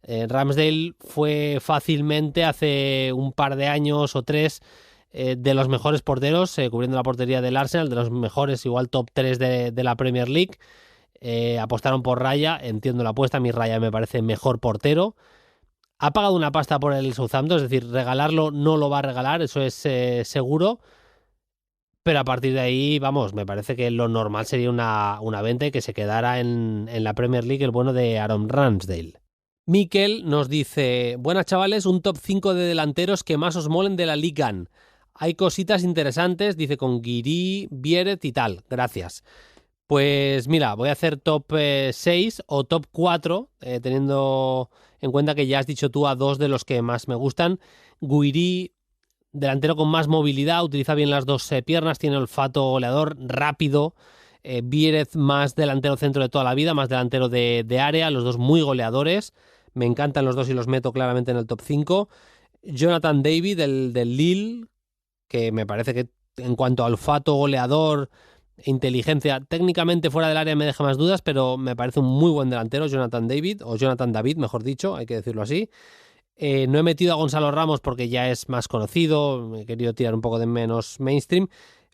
Ramsdale fue fácilmente hace un par de años o 3 de los mejores porteros, cubriendo la portería del Arsenal, de los mejores, igual top 3 de la Premier League. Apostaron por Raya, entiendo la apuesta, mi Raya me parece mejor portero. Ha pagado una pasta por el Southampton, es decir, regalarlo no lo va a regalar, eso es seguro. Pero a partir de ahí, vamos, me parece que lo normal sería una venta y que se quedara en la Premier League el bueno de Aaron Ramsdale. Mikel nos dice: buenas chavales, un top 5 de delanteros que más os molen de la Liga 1. Hay cositas interesantes, dice, con Guiri, Vieret y tal. Gracias. Pues mira, voy a hacer top 6 o top 4, teniendo en cuenta que ya has dicho tú a 2 de los que más me gustan. Guiri, delantero con más movilidad, utiliza bien las dos piernas, tiene olfato goleador, rápido. Vieret, más delantero centro de toda la vida, más delantero de área, los dos muy goleadores. Me encantan los dos y los meto claramente en el top 5. Jonathan David, del Lille, que me parece que en cuanto a olfato goleador, inteligencia, técnicamente fuera del área me deja más dudas, pero me parece un muy buen delantero, Jonathan David, o Jonathan David, mejor dicho, hay que decirlo así. No he metido a Gonzalo Ramos porque ya es más conocido, he querido tirar un poco de menos mainstream,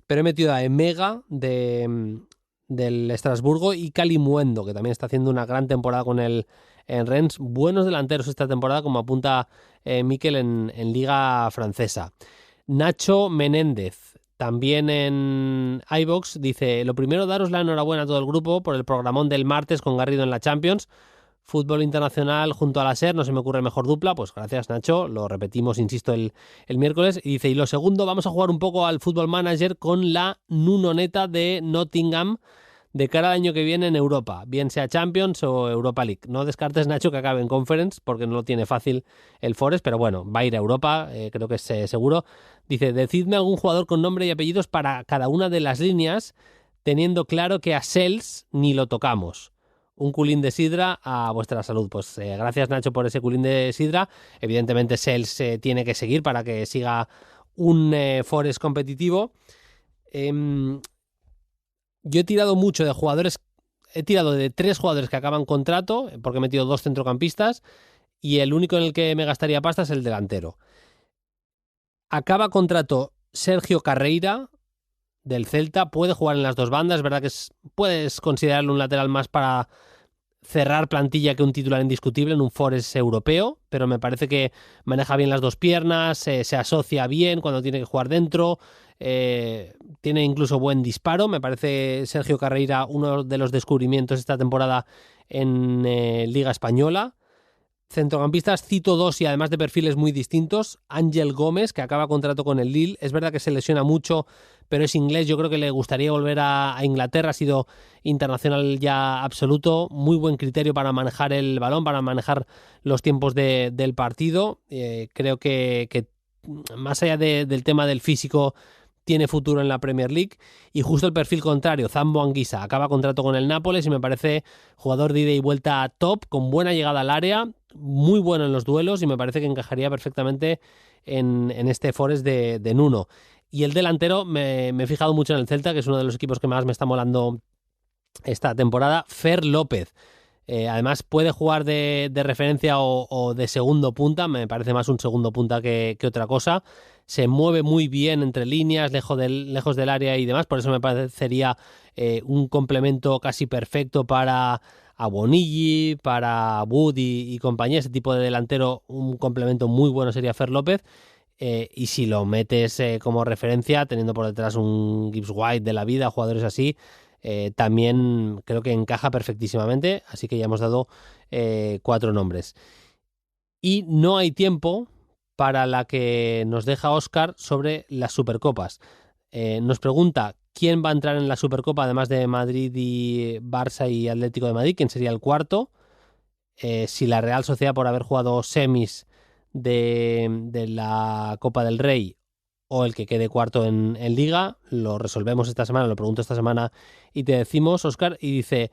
pero he metido a Emega del Estrasburgo y Calimuendo, que también está haciendo una gran temporada con el Rennes. Buenos delanteros esta temporada, como apunta Mikel en Liga Francesa. Nacho Menéndez, también en iVox, dice: lo primero, daros la enhorabuena a todo el grupo por el programón del martes con Garrido en la Champions. Fútbol internacional junto a la SER, no se me ocurre mejor dupla. Pues gracias, Nacho, lo repetimos, insisto, el miércoles. Y dice: y lo segundo, vamos a jugar un poco al Football Manager con la Nunoneta de Nottingham de cara al año que viene en Europa, bien sea Champions o Europa League. No descartes, Nacho, que acabe en Conference, porque no lo tiene fácil el Forest, pero bueno, va a ir a Europa, creo que es seguro. Dice: decidme algún jugador con nombre y apellidos para cada una de las líneas, teniendo claro que a Sels ni lo tocamos. Un culín de sidra a vuestra salud. Pues gracias, Nacho, por ese culín de sidra. Evidentemente Sels tiene que seguir para que siga un Forest competitivo. Yo he tirado mucho de jugadores, he tirado de 3 jugadores que acaban contrato, porque he metido 2 centrocampistas, y el único en el que me gastaría pasta es el delantero. Acaba contrato Sergio Carreira, del Celta, puede jugar en las dos bandas, es verdad que puedes considerarlo un lateral más para cerrar plantilla que un titular indiscutible en un Forest europeo, pero me parece que maneja bien las dos piernas, se asocia bien cuando tiene que jugar dentro, tiene incluso buen disparo. Me parece Sergio Carreira uno de los descubrimientos esta temporada en Liga Española. Centrocampistas, cito 2 y además de perfiles muy distintos. Ángel Gómez, que acaba contrato con el Lille. Es verdad que se lesiona mucho, pero es inglés. Yo creo que le gustaría volver a Inglaterra. Ha sido internacional ya absoluto. Muy buen criterio para manejar el balón, para manejar los tiempos del partido. Creo que más allá del tema del físico, tiene futuro en la Premier League. Y justo el perfil contrario, Zambo Anguissa, acaba contrato con el Nápoles y me parece jugador de ida y vuelta top, con buena llegada al área, muy bueno en los duelos, y me parece que encajaría perfectamente en este Forest de Nuno. Y el delantero, me he fijado mucho en el Celta, que es uno de los equipos que más me está molando esta temporada, Fer López. Además puede jugar de referencia o de segundo punta, me parece más un segundo punta que otra cosa. Se mueve muy bien entre líneas, lejos del área y demás, por eso me parecería un complemento casi perfecto para Bonilli, para Wood y compañía. Ese tipo de delantero, un complemento muy bueno sería Fer López. Y si lo metes como referencia, teniendo por detrás un Gibbs White de la vida, jugadores así, también creo que encaja perfectísimamente. Así que ya hemos dado 4 nombres. Y no hay tiempo para la que nos deja Óscar sobre las Supercopas. Nos pregunta quién va a entrar en la Supercopa, además de Madrid y Barça y Atlético de Madrid, quién sería el cuarto. Si la Real Sociedad, por haber jugado semis de la Copa del Rey, o el que quede cuarto en Liga. Lo resolvemos esta semana, lo pregunto esta semana y te decimos, Óscar. Y dice: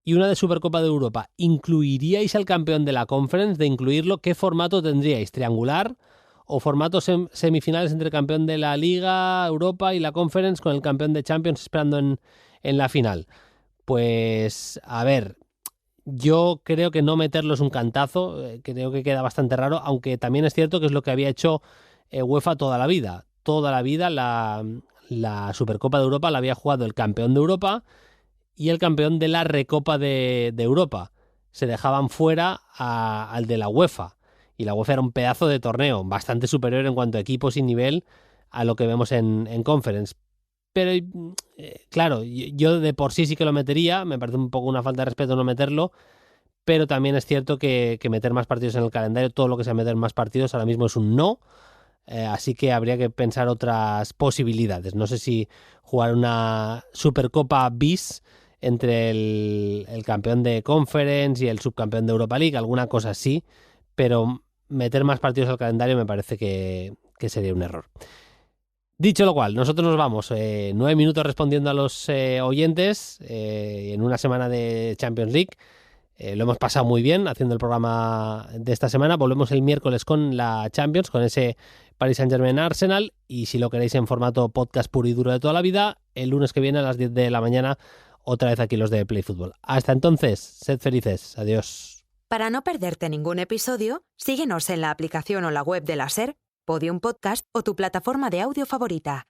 y una de Supercopa de Europa, ¿incluiríais al campeón de la Conference? De incluirlo, ¿qué formato tendríais? ¿Triangular o formato semifinales entre campeón de la Liga, Europa y la Conference, con el campeón de Champions esperando en la final? Pues a ver, yo creo que no meterlo es un cantazo, creo que queda bastante raro, aunque también es cierto que es lo que había hecho UEFA toda la vida. toda la vida la Supercopa de Europa la había jugado el campeón de Europa y el campeón de la Recopa de Europa. Se dejaban fuera al de la UEFA. Y la UEFA era un pedazo de torneo, bastante superior en cuanto a equipos y nivel a lo que vemos en Conference. Pero, claro, yo de por sí que lo metería, me parece un poco una falta de respeto no meterlo, pero también es cierto que meter más partidos en el calendario, todo lo que sea meter más partidos ahora mismo es un no, así que habría que pensar otras posibilidades. No sé si jugar una Supercopa bis entre el campeón de Conference y el subcampeón de Europa League, alguna cosa así, pero meter más partidos al calendario me parece que sería un error. Dicho lo cual, nosotros nos vamos 9 minutos respondiendo a los oyentes en una semana de Champions League. Lo hemos pasado muy bien haciendo el programa de esta semana. Volvemos el miércoles con la Champions, con ese Paris Saint-Germain-Arsenal, y si lo queréis en formato podcast puro y duro de toda la vida, el lunes que viene a las 10 de la mañana, otra vez aquí los de Play Fútbol. Hasta entonces, sed felices. Adiós. Para no perderte ningún episodio, síguenos en la aplicación o la web de la SER, Podium Podcast o tu plataforma de audio favorita.